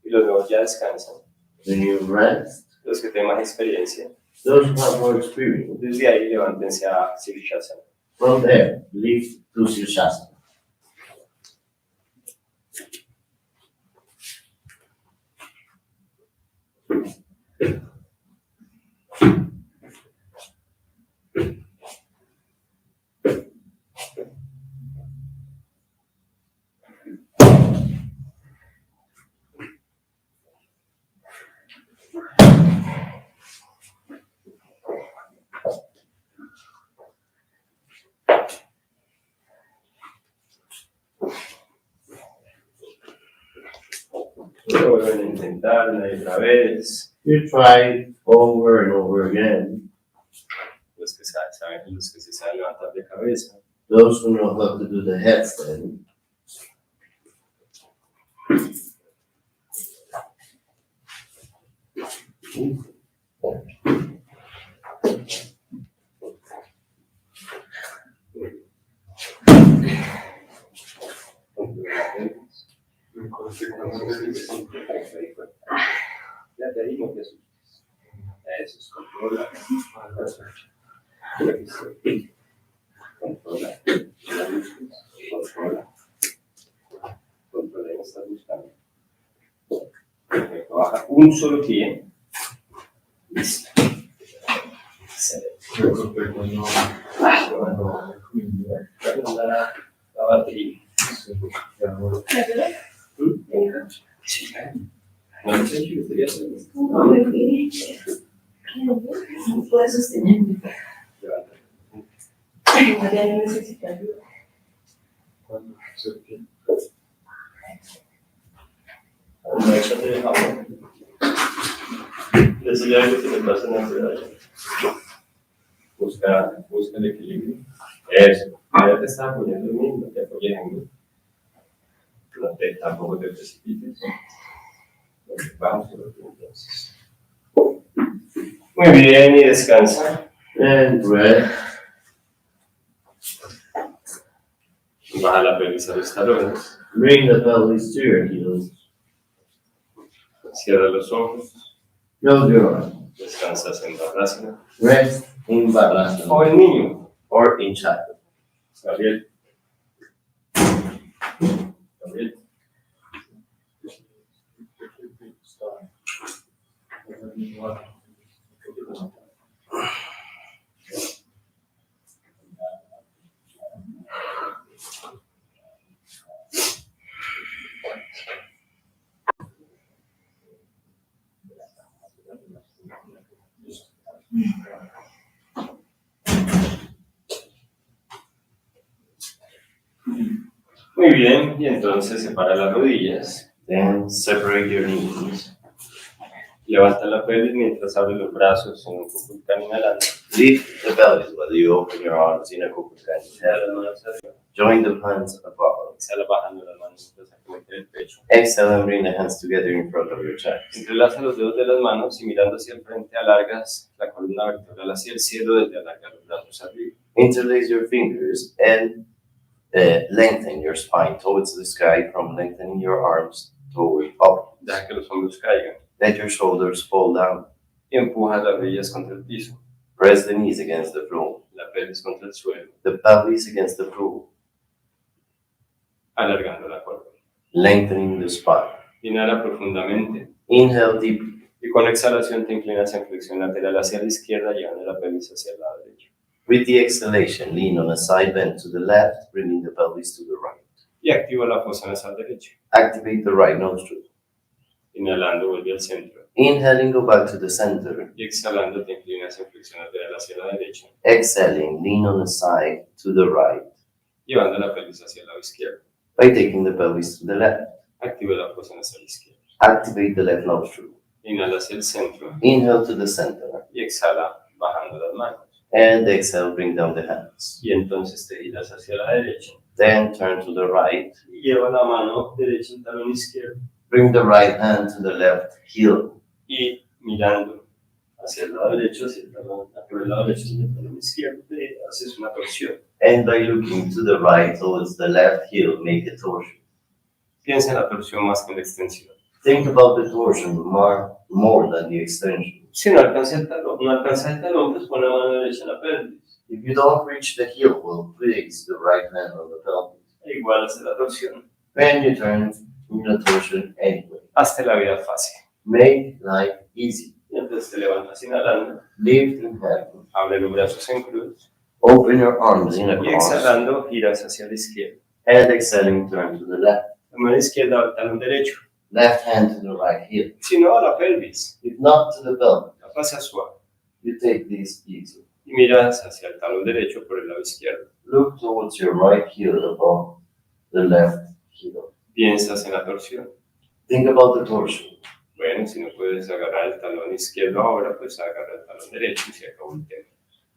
Y los nuevos ya descansan. The new rest. Los que tienen más experiencia, Those who have more experience. desde ahí levántense a Sirsasana. From there, lift to Sirsasana. Lo vuelven a intentar una y otra vez. You try it over and over again. Los que saben, los que se saben levantar de cabeza. Those who know how to do the headstand. Ya te digo que eso es controla. Controla. Controla. Estás buscando. Perfecto. Baja un solo pie. Listo. La batería. Sí, claro. No sé si gustaría hacerlo. No, me fui. No puedo sostenerme. María necesita ayuda. Échate de jabón. Decirle algo que te pasa en la ciudad. Busca el equilibrio. Eso. Ya te estaba apoyando en mí, no te apoyes en mí. Tampoco te precipites. Vamos por aquí entonces. Muy bien, y descansa. And rest. Baja la pelvis a los talones. Bring the pelvis to your heels. Cierra los ojos. Close your eyes. Descansas en Varasana. Rest in Varasana O el niño. or in Chakra. Gabriel. Muy bien, y entonces separa las rodillas. Then separate your knees. Levanta la pelvis mientras abre los brazos en un kukulkan inhalando. Lift the pelvis while you open your arms in a kukulkan. Las manos arriba. Join the hands above. Exhala bajando las manos mientras acomete el pecho. Exhale and bring the hands together in front of your chest. Entrelaza los dedos de las manos y mirando hacia el frente alargas la columna vertebral hacia el cielo desde alargar los brazos arriba. Interlace your fingers and lengthen your spine towards the sky from lengthening your arms toward up. Deja que los hombros caigan Let your shoulders fall down. y empuja las rodillas contra el piso, Press the knees against the floor. la pelvis contra el suelo, The pelvis against the floor. alargando la columna. Lengthening the spine. Inhala profundamente Inhale deeply. y con exhalación te inclinas en flexión lateral hacia la izquierda, llevando la pelvis hacia el lado derecho. With the exhalation, lean on a side bend to the left, bringing the pelvis to the right. Y activa la fosa nasal derecha. Activate the right nostril. Inhalando vuelve al centro Inhaling, go back to the center. y exhalando te inclinas en flexión lateral hacia la derecha, Exhaling, lean on a side to the right llevando la pelvis hacia el lado izquierdo. by taking the pelvis to the left. Activa la fosa nasal izquierda. Activate the left nostril. Inhala hacia el centro Inhale to the center. y exhala bajando las manos. And exhale, bring down the hands. Y entonces te giras hacia la derecha Then turn to the right. y lleva la mano derecha al talón izquierdo Bring the right hand to the left heel. y mirando hacia el lado derecho, hacia el talón, por el lado derecho hacia el talón izquierdo, te haces una torsión. And by looking to the right towards the left heel, make a torsion. Piensa en la torsión más que en la extensión. Think about the torsion more than the extension. Si no alcanza el talón, pues pon la mano derecha en la pelvis. If you don't reach the heel, well, place the right hand on the pelvis. E igual hace la torsión. When you turn in the torsion anyway. Hazte la vida fácil. Make life easy. Y entonces te levantas inhalando, Lift in heaven. abre los brazos en cruz Open your arms in a y cross. exhalando giras hacia la izquierda. And exhaling, turn to the left. La mano izquierda al talón derecho. Left hand to the right heel. Si no, a la pelvis. If not to the pelvis, La pasa suave. you take this easy. Y miras hacia el talón derecho por el lado izquierdo. Look towards your right heel above the left heel. Piensas en la torsión. Think about the torsion. Bueno, si no puedes agarrar el talón izquierdo ahora, pues agarra el talón derecho y se acabó el tema.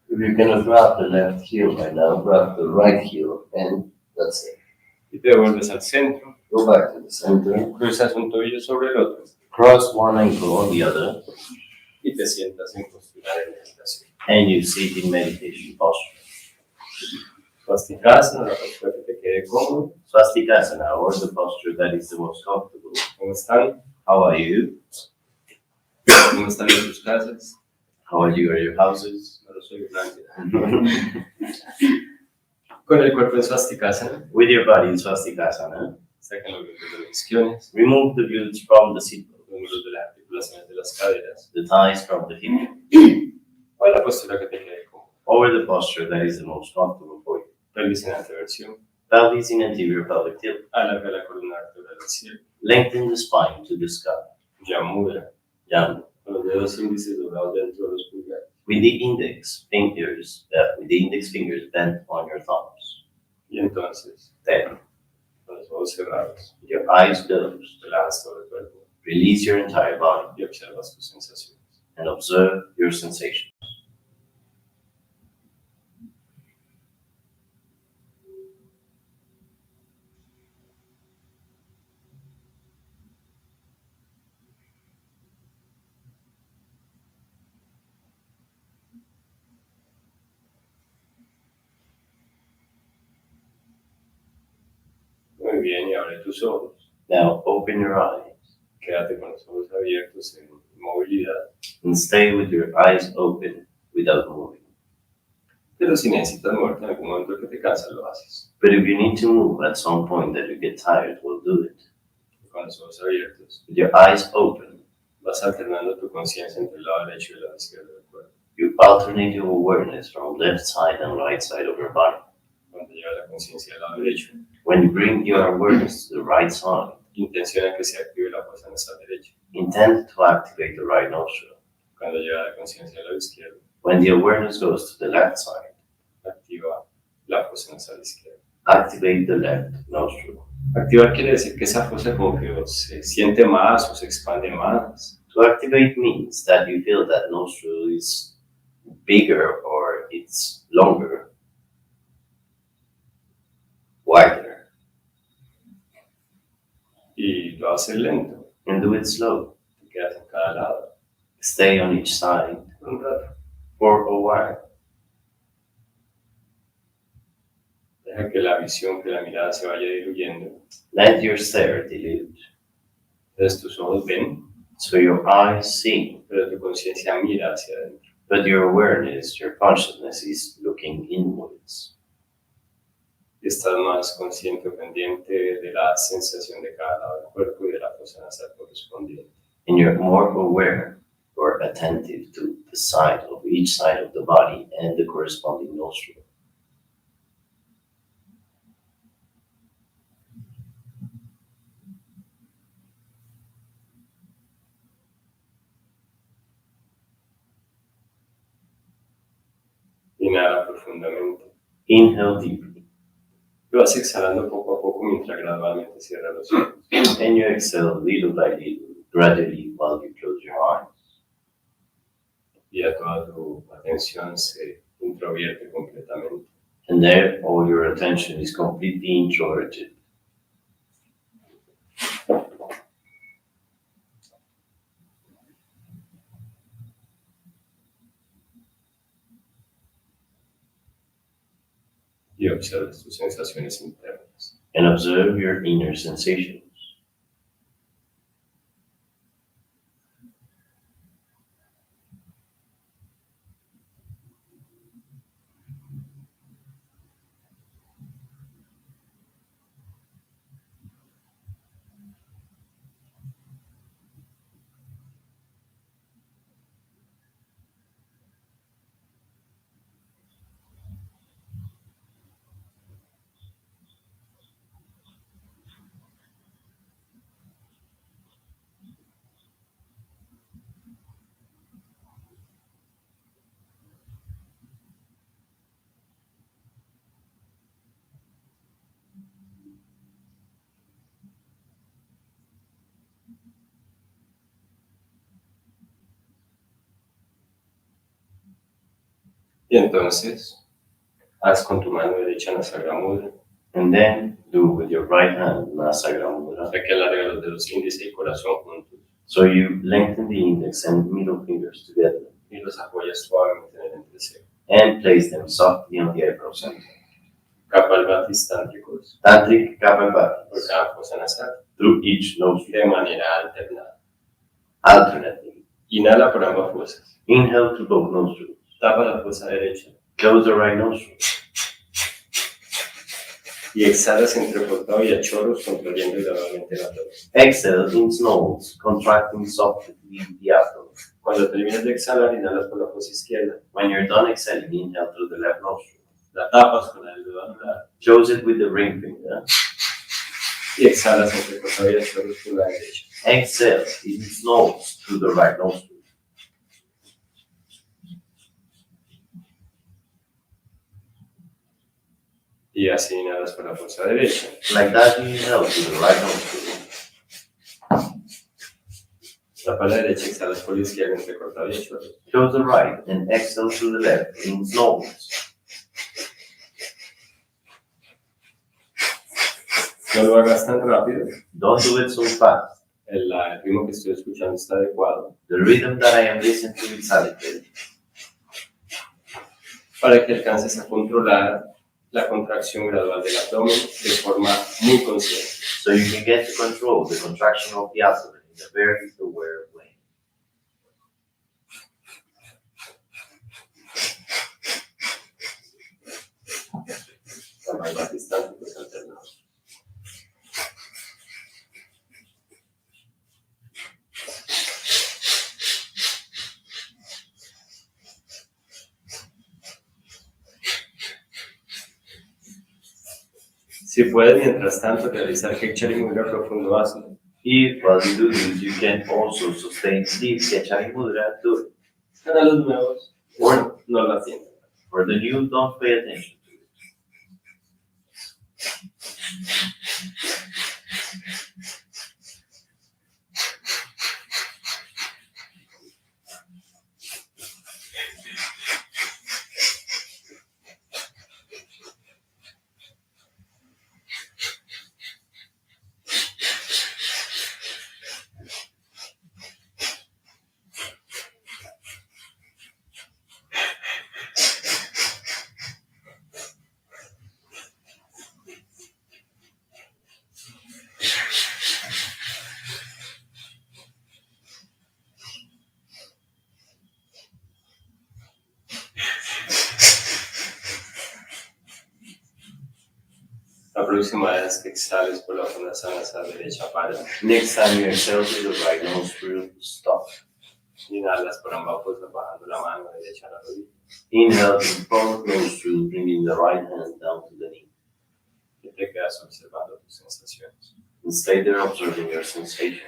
If you cannot grab the left heel right now, grab the right heel, and that's it. Y te devuelves al centro. Go back to the center. Cruzas un tobillo sobre el otro Cross one ankle on the other, y te sientas en postura de meditación. and you sit in meditation posture. Swastikasana, la postura que te quede cómodo. Swastikasana, or the posture that is the most comfortable. ¿Cómo están? How are you? ¿Cómo están en sus casas? How are you at your houses? No lo soy blanca. Con el cuerpo en Swastikasana, With your body in Swastikasana, sacan los glúteos de las isquiones, remove the glutes from the seat, los músculos de las articulaciones de las caderas, the thighs from the hip, o la postura que te quede cómodo. or the posture that is the most comfortable for you. Pelvis en anteversión, Pelvis in anterior pelvic tilt. alarga la columna vertebral al cielo, Lengthen the spine to the sky. ya mudra, Down. con los dedos índices doblados dentro de los pulgares. With the index fingers bent on your thumbs. Y entonces, Then, con los ojos cerrados, your eyes closed. relajas todo el cuerpo Release your entire body y observas tus sensaciones. and observe your sensations. Muy bien, y abre tus ojos. Now, open your eyes Quédate con los ojos abiertos en movilidad. and stay with your eyes open without moving. Pero si necesitas moverte en algún momento que te cansas, lo haces. But if you need to move at some point that you get tired, we'll do it. Con los ojos abiertos, With your eyes open, Vas alternando tu conciencia entre el lado derecho y el lado izquierdo del cuerpo. You alternate your awareness from left side and right side of your body. Cuando lleva la conciencia al lado derecho, When you bring your awareness to the right side, intenciona que se active la fosa nasal derecha. intend to activate the right nostril. Cuando lleva la conciencia al lado izquierdo, When the awareness goes to the left side, activa la fosa nasal izquierda. activate the left nostril. Activar quiere decir que esa fosa como que se siente más o se expande más. To activate means that you feel that nostril is bigger or it's longer, wider, Y lo haces lento, and do it slow. te quedas en cada lado Stay on each side por un rato. for a while. Deja que la visión, que la mirada se vaya diluyendo. Let your stare dilute, Entonces tus ojos ven, so your eyes see, pero tu conciencia mira hacia adentro. but your awareness, your consciousness is looking inwards. Y estás más consciente o pendiente de la sensación de cada lado del cuerpo y de la fosa nasal correspondiente. And you're more aware or attentive to the side of each side of the body and the corresponding nostril. Inhala profundamente. Inhale deeply, Lo vas exhalando poco a poco mientras gradualmente cierras los ojos. and you exhale little by little, gradually while you close your eyes. Y ya toda tu atención se introvierte completamente. And there, all your attention is completely introverted. Y observas tus sensaciones internas. And observe your inner sensations. Y entonces, haz con tu mano derecha Nasagra Mudra, And then do with your right hand Nasagra Mudra. ya que alarga los dedos índice y corazón juntos So you lengthen the index and middle fingers together y los apoyas suavemente en el entrecejo. and place them softly on the eyebrow center. Kapalbhatis tántricos Tantric Kapalbhatis por cada fosa nasal through each nostril de manera alternada. alternately. Inhala por ambas fosas. Inhale through both nostrils. Tapa la fosa derecha Close the right nostril. y exhalas entrecortado y a chorros contrayendo gradualmente el abdomen. Exhale in snores, contracting softly the abdomen. Cuando termines de exhalar, inhalas por la fosa izquierda. When you're done exhaling, inhale through the left nostril. La tapas con el dedo anular Close it with the ring finger. y exhalas entrecortado y a chorros por la derecha. Exhale in snores through the right nostril. Y así inhalas por la fosa derecha. Like that, you inhale through the right nostril. Tapa la derecha, exhalas por la izquierda entrecortado y a chorros. Close the right and exhale through the left in snores. No lo hagas tan rápido. Don't do it so fast. El ritmo que estoy escuchando está adecuado The rhythm that I am listening to is adequate para que alcances a controlar la contracción gradual del abdomen de forma muy consciente. so you can get to control the contraction of the abdomen in a very aware way. Kapalbhatis tántricos alternados. Si puedes, mientras tanto, realizar Kekchari Mudra profundo asana. If while you do this, you can also sustain deep Kekchari Mudra, do it. Para los nuevos, Or, no lo atienden. for the new, don't pay attention to it. La próxima vez que exhales por la zona sana, esa derecha para. Next time you exhale through the right nostril, stop. Inhalas por ambas fosas, bajando la mano derecha a la rodilla. Inhale through both nostrils, bringing the right hand down to the knee. Y te quedas observando tus sensaciones. And stay there observing your sensation.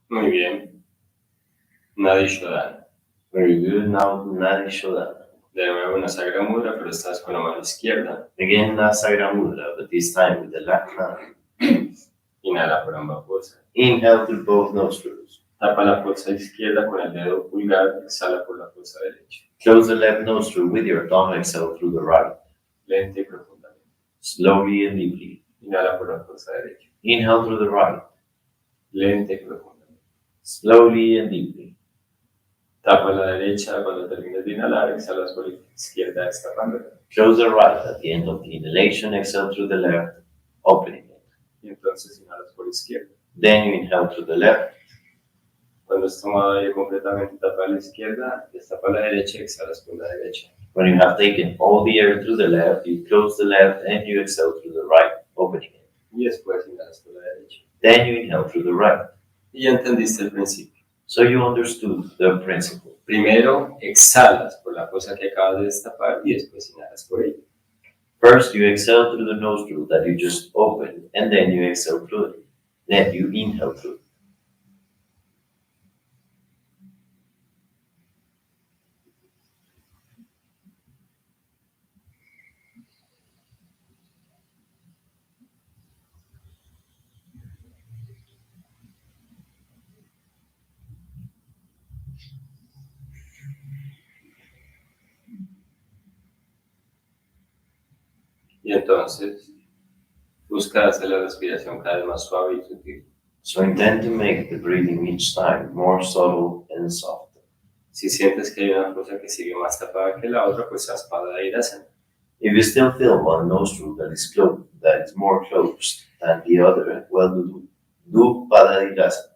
Muy bien. Nadi Shodhana. Very good. Now, Nadi Shodhana. De nuevo una Sagra Mudra, pero estás con la mano izquierda. Again, Nasagra Mudra, but this time with the left hand. Inhala por ambas fosas. Inhale through both nostrils. Tapa la fosa izquierda con el dedo pulgar, exhala por la fosa derecha. Close the left nostril with your thumb, exhale through the right. Lenta y profundamente. Slowly and deeply. Inhala por la fosa derecha. Inhale through the right. Lenta y profundamente. Slowly and deeply. Tapa la derecha cuando termines de inhalar, exhalas por la izquierda destapándola. Close the right at the end of the inhalation, exhale through the left, opening it. Y entonces inhalas por la izquierda. Then you inhale through the left. Cuando has tomado aire completamente, tapa la izquierda, destapa la derecha, exhalas por la derecha. When you have taken all the air through the left, you close the left and you exhale through the right, opening it. Y después inhalas por la derecha. Then you inhale through the right. Y ya entendiste el principio. So you understood the principle. Primero exhalas por la fosa que acabas de destapar y después inhalas por ella. First, you exhale through the nostril that you just opened, and then you exhale through it. Then you inhale through it. Y entonces busca hacer la respiración cada vez más suave y sutil. So intend to make the breathing each time more subtle and soft. Si sientes que hay una fosa que sigue más tapada que la otra, pues haz Padayasana. If you still feel one nostril that is closed, that is more closed than the other, well, do Padayasana,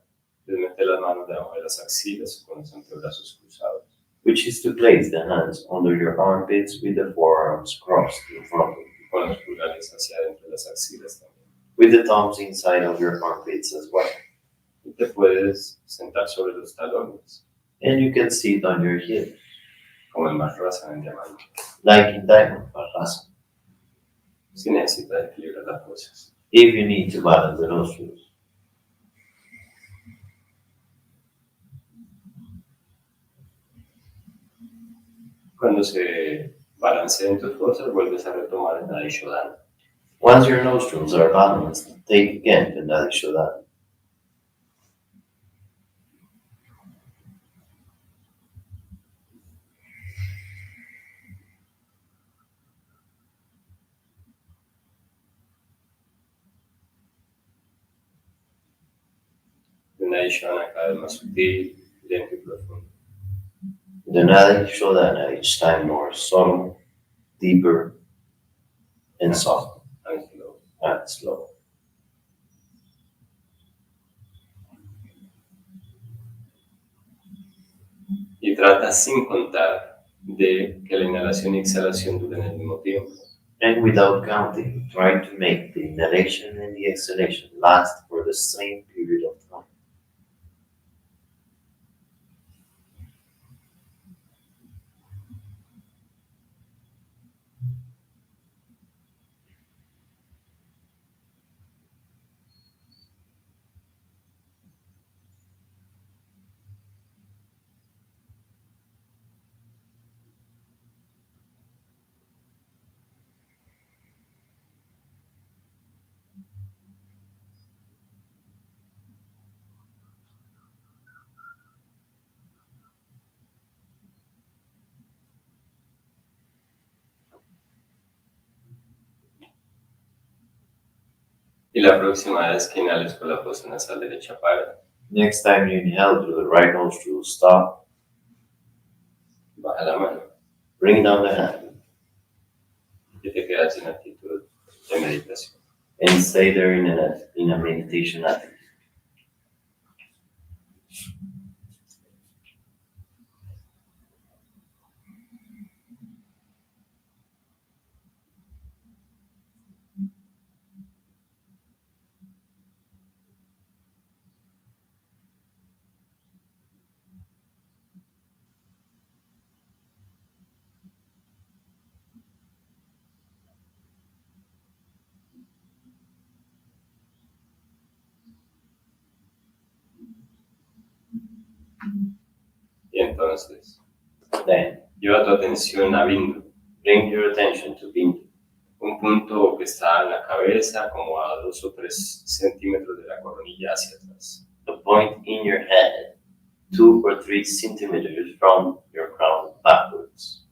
Entonces mete las manos debajo de las axilas o con los antebrazos cruzados. which is to place the hands under your armpits with the forearms crossed in front of you, Con los pulgares hacia adentro de las axilas también. with the thumbs inside of your armpits as well. Y te puedes sentar sobre los talones, And you can sit on your heel, como el Mahasana en diamante. like in Diamond Parasana, Si necesitas equilibrar las fosas. if you need to balance the nostrils. Cuando se balanceen tus fosas, vuelves a retomar el Nadi Shodhana. Once your nostrils are balanced, take again the Nadi Shodhana. El Nadi Shodhana cada vez más sutil, lento y profundo. The Nadi Shodhana each time more subtle, deeper, and soft. and slow. Y trata sin contar de que la inhalación y exhalación duren el mismo tiempo. And without counting, try to make the inhalation and the exhalation last for the same period of time. Y la próxima vez que inhales por la fosa nasal derecha, para. Next time you inhale through the right nostril, stop, Baja la mano bring down the hand, y te quedas en actitud de meditación. and stay there in a meditation attitude. Y entonces, Then lleva tu atención a Bindu, bring your attention to Bindu, un punto que está en la cabeza, como a 2 o 3 centímetros de la coronilla hacia atrás. the point in your head, 2 or 3 centimeters from your crown backwards.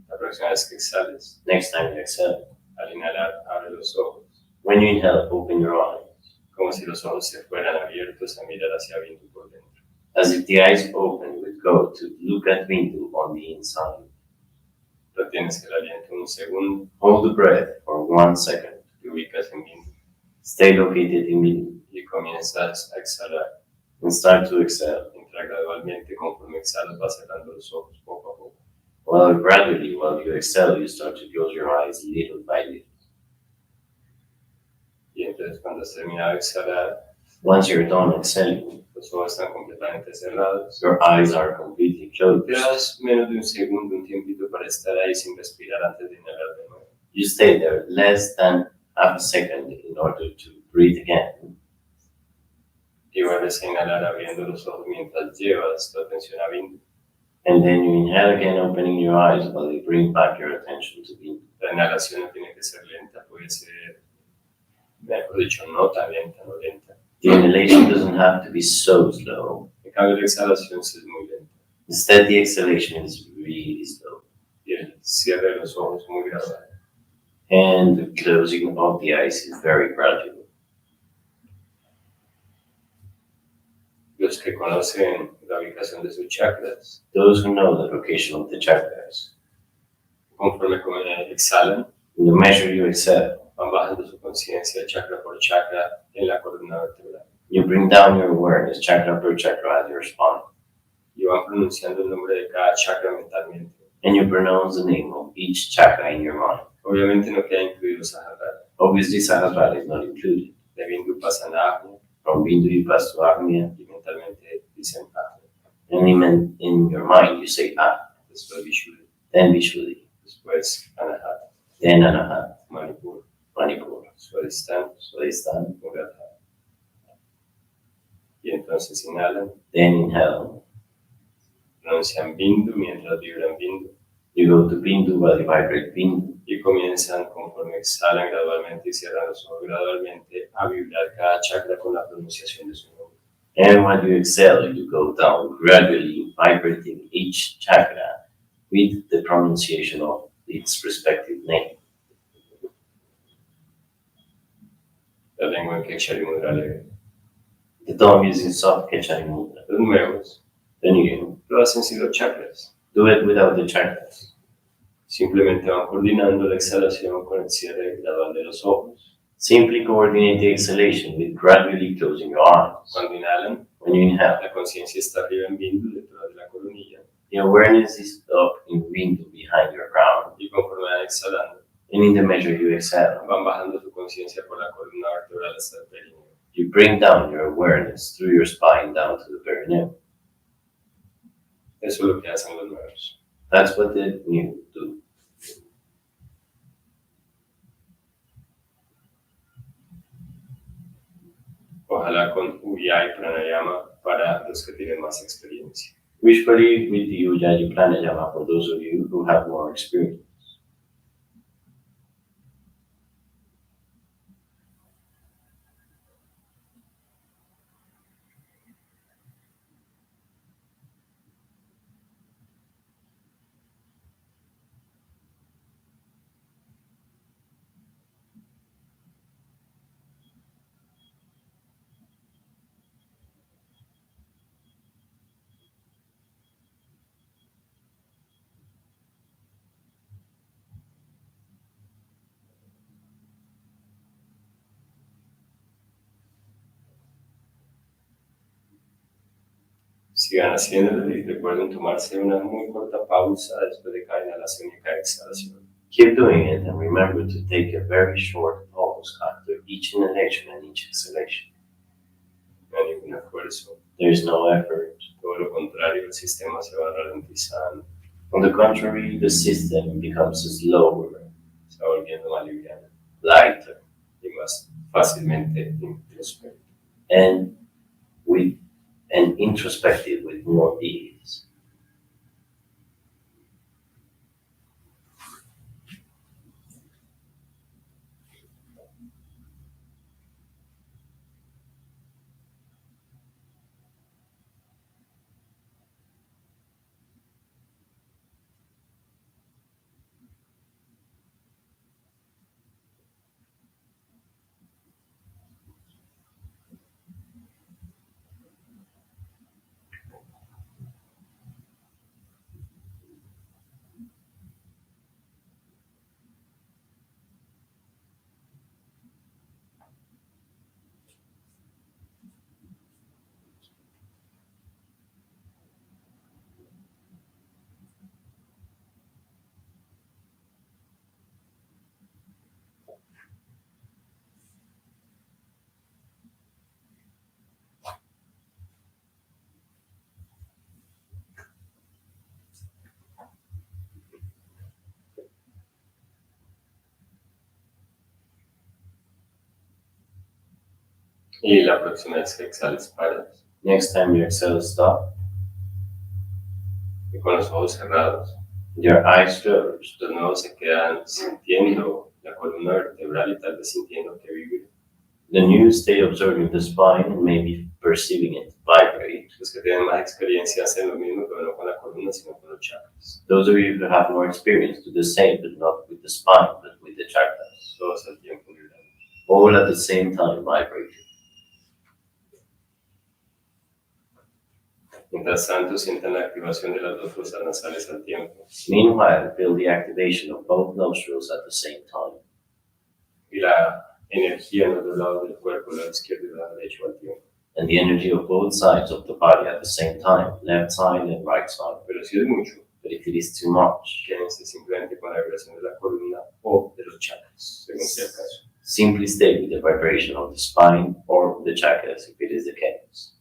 La próxima vez que exhales, Next time you exhale, al inhalar, abre los ojos, when you inhale, open your eyes, como si los ojos se fueran abiertos a mirar hacia Bindu por dentro. as if the eyes open would go to look at Bindu on the inside. Retienes el aliento un segundo, Hold the breath for 1 second. te ubicas en Bindu Stay located in Bindu y comienzas a exhalar. and start to exhale. Entra gradualmente, conforme exhalas vas cerrando los ojos poco a poco. Well, gradually, while you exhale, you start to close your eyes little by little. Y entonces cuando has terminado de exhalar, Once you're done exhaling, los ojos están completamente cerrados. your eyes are completely closed. Te das menos de un segundo, un tiempito para estar ahí sin respirar antes de inhalar de nuevo. You stay there less than half a second in order to breathe again. Y vuelves a inhalar abriendo los ojos mientras llevas tu atención a Bindu. And then you inhale again, opening your eyes while you bring back your attention to Bindu. La inhalación no tiene que ser lenta, puede ser, mejor dicho, no tan lenta, no lenta. The inhalation doesn't have to be so slow. En cambio, la exhalación sí es muy lenta. Instead, the exhalation is really slow. Y el cierre de los ojos muy gradual. And the closing of the eyes is very gradual. Los que conocen la ubicación de sus chakras, Those who know the location of the chakras, conforme exhalan, in the measure you exhale, van bajando su conciencia chakra por chakra en la columna vertebral. you bring down your awareness chakra per chakra at your spine. Y van pronunciando el nombre de cada chakra mentalmente. And you pronounce the name of each chakra in your mind. Obviamente no queda incluido Sahasrara. Obviously, Sahasrara is not included. De Bindu pasan a Agnya From Bindu, you pass to Agnya, y mentalmente dicen Agnya. and in your mind, you say Ah, Después Vishuddha, then Vishuddhi, después Anahata, then Anahat, Manipur, Manipur, Swadhisthana, Swadhisthana, Muladhara. Y entonces inhalan, then inhale. pronuncian Bindu mientras vibran Bindu You go to Bindu while you vibrate Bindu, y comienzan conforme exhalan gradualmente y cierran los ojos gradualmente a vibrar cada chakra con la pronunciación de su nombre. and when you exhale, you go down gradually, vibrating each chakra with the pronunciation of its respective name. La lengua en Kekshari Mudra leve. The tongue is in soft Kechari Mudra. Los nuevos Then you lo hacen sin los chakras. do it without the chakras. Simplemente van coordinando la exhalación con el cierre gradual de los ojos. Simply coordinate the exhalation with gradually closing your eyes. Cuando inhalan, When you inhale, la conciencia está arriba en bindu, detrás de la coronilla. the awareness is up in window behind your crown. Y conforme van exhalando, And in the measure you exhale, van bajando su conciencia por la columna vertebral hasta el perineo. you bring down your awareness through your spine down to the perineum. Eso es lo que hacen los nuevos. That's what the new do. Ojalá con Ujjayi Pranayama para los que tienen más experiencia. Visually with the Ujjayi Pranayama for those of you who have more experience. Sigan haciéndolo y recuerden tomarse una muy corta pausa después de cada inhalación y cada exhalación. Keep doing it and remember to take a very short pause after each inhalation and each exhalation. No hay ningún esfuerzo, There is no effort. todo lo contrario, el sistema se va ralentizando, On the contrary, the system becomes slower, se va volviendo más liviano lighter, y más fácilmente introspectivo. and introspective with more ease. Y la próxima vez que exhales, paras Next time you exhale, stop. y con los ojos cerrados, Your eyes closed. los nuevos se quedan sintiendo la columna vertebral y tal vez sintiendo que vibra. The new stay observing the spine and maybe perceiving it vibrate. Los que tienen más experiencia hacen lo mismo, pero no con la columna, sino con los chakras. Those of you who have more experience do the same, but not with the spine, but with the chakras. Todos al tiempo vibrando. All at the same time vibrating. Mientras tanto, sientan la activación de las dos fosas nasales al tiempo Meanwhile, feel the activation of both nostrils at the same time. y la energía en los dos lados del cuerpo, lado izquierdo y lado derecho al tiempo. And the energy of both sides of the body at the same time, left side and right side. Pero si es mucho, But if it is too much, quédense simplemente con la vibración de la columna o de los chakras, según sea el caso. simply stay with the vibration of the spine or the chakras if it is the case.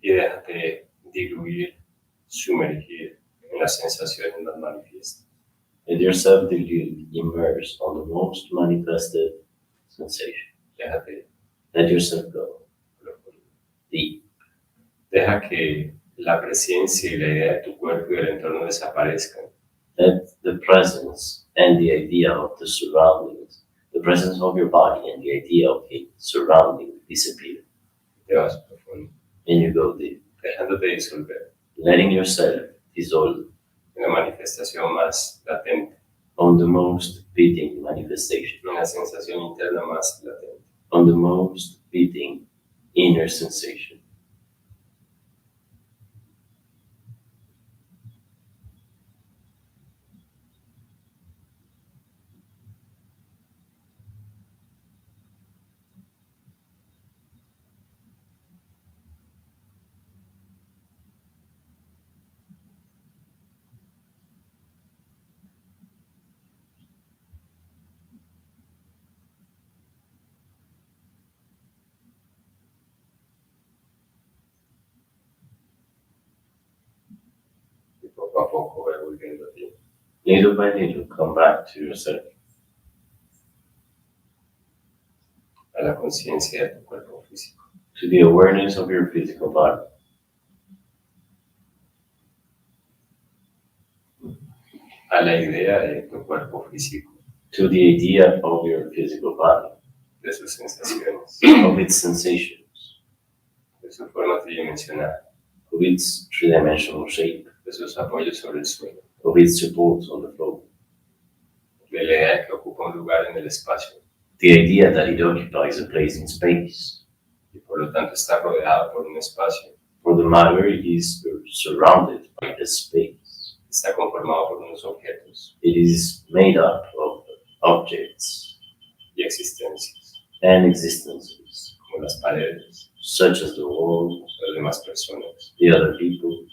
Y déjate diluir, sumergir en las sensaciones más manifiestas. Let yourself dilute, immerse on the most manifested sensation. Déjate Let yourself go profundo. deep. Deja que la presencia y la idea de tu cuerpo y del entorno desaparezcan. Let the presence and the idea of the surroundings presence of your body and the idea of it surrounding disappear. Te vas profundo, And you go deep, dejándote disolver letting yourself dissolve en la manifestación más latente, on the most beating manifestation, en la sensación interna más latente. on the most beating inner sensation. Y poco a poco voy volviendo a ti. Little by little, come back to yourself, A la conciencia de tu cuerpo físico. to the awareness of your physical body, A la idea de tu cuerpo físico, to the idea of your physical body, de sus sensaciones, of its sensations, de su forma tridimensional, of its three-dimensional shape, de sus apoyos sobre el suelo, of its supports on the floor, de la idea de que ocupa un lugar en el espacio the idea that it occupies a place in space. y por lo tanto está rodeado por un espacio, For the matter, it is surrounded by a space. está conformado por unos objetos It is made up of objects y existencias, and existences, como las paredes, such as the walls, las demás personas. the other people.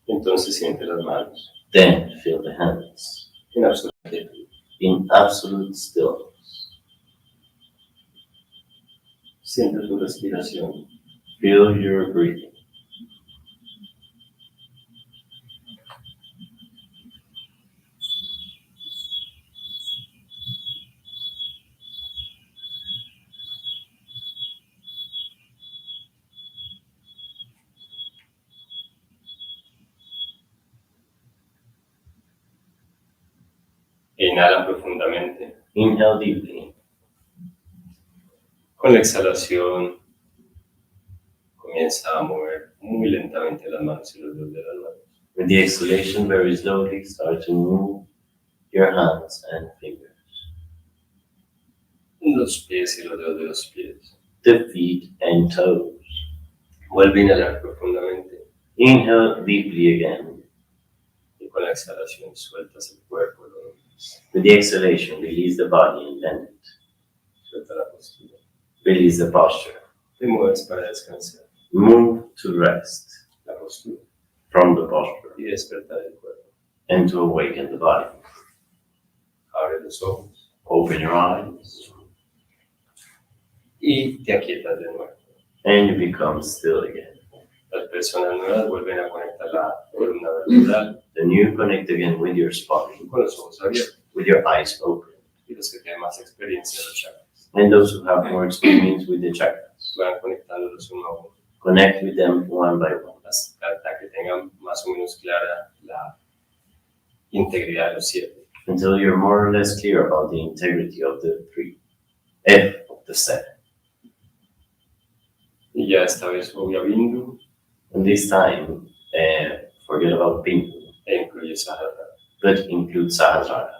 Entonces siente las manos Then feel the hands en absoluta quietud. in absolute stillness. Siente tu respiración. Feel your breathing. E inhala profundamente. Inhale deeply. Con la exhalación comienza a mover muy lentamente las manos y los dedos de las manos. With the exhalation, very slowly start to move your hands and fingers, Los pies y los dedos de los pies. the feet and toes. Vuelve a inhalar profundamente Inhale deeply again. y con la exhalación sueltas el cuerpo, lo doblas. With the exhalation, release the body and bend it. Suelta la postura. Release the posture. Te mueves para descansar Move to rest la postura from the posture y despertar el cuerpo. and to awaken the body. Abre los ojos Open your eyes y te aquietas de nuevo. and you become still again. Las personas nuevas vuelven a conectar la columna vertebral Then you connect again with your spine, con los ojos abiertos. with your eyes open. Y los que tienen más experiencia en los chakras And those who have more experience with the chakras, van conectándolos uno a uno connect with them one by one hasta que tengan más o menos clara la integridad de los 7. until you're more or less clear about the integrity of the of the 7. Y ya esta vez voy a Bindu And this time, forget about Bindu, e incluye Sahara. but include Sahasrara.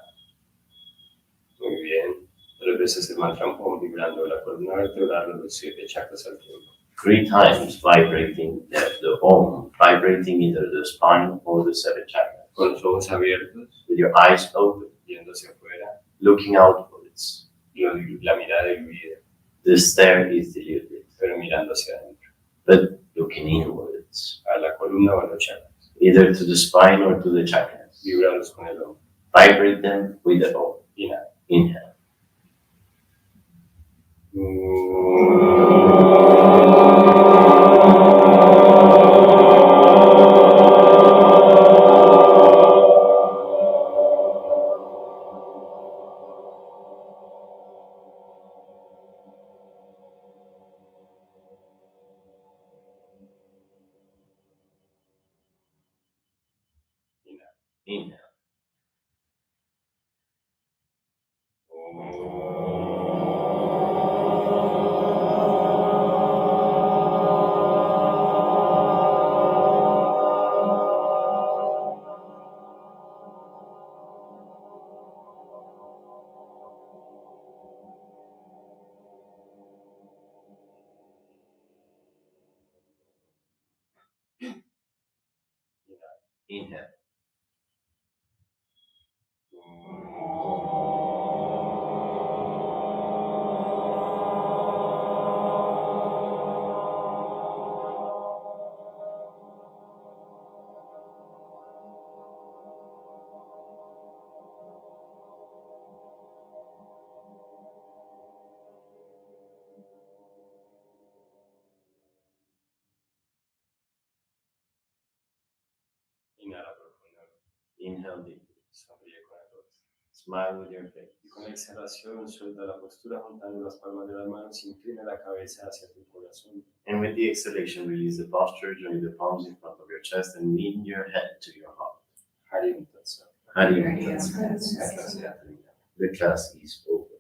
Muy bien. 3 veces el mantra Om vibrando la columna vertebral, los 7 chakras al tiempo. 3 times vibrating the Om, vibrating either the spine or the 7 chakras. Con los ojos abiertos, With your eyes open, viendo hacia afuera, looking outwards. la mirada dividida, The stare is deliberate, pero mirando hacia adentro, but looking inwards, a la columna o a los chakras. either to the spine or to the chakras. Vibrarlos con el Om. Vibrate them with the Om. Inhala. Inhale. Inhale. Inhale. Inhala profundamente. Inhale deeply. Sonríe con el rostro. Smile with your face. Y con la exhalación suelta la postura juntando las palmas de las manos, inclina la cabeza hacia tu corazón. And with the exhalation, release the posture, join the palms in front of your chest, and lean your head to your heart. Hari Tatsa. Hari Hari Tatsa. La clase ha terminado. The class is over.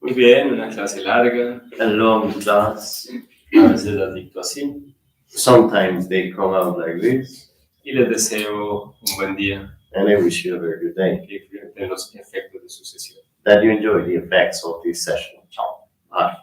Muy bien, una clase larga. A long class. A veces las dicto así. Sometimes they come out like this, Y les deseo un buen día. and I wish you a very good day. Que disfruten los efectos de su sesión. That you enjoy the effects of this session. Chao. Bye.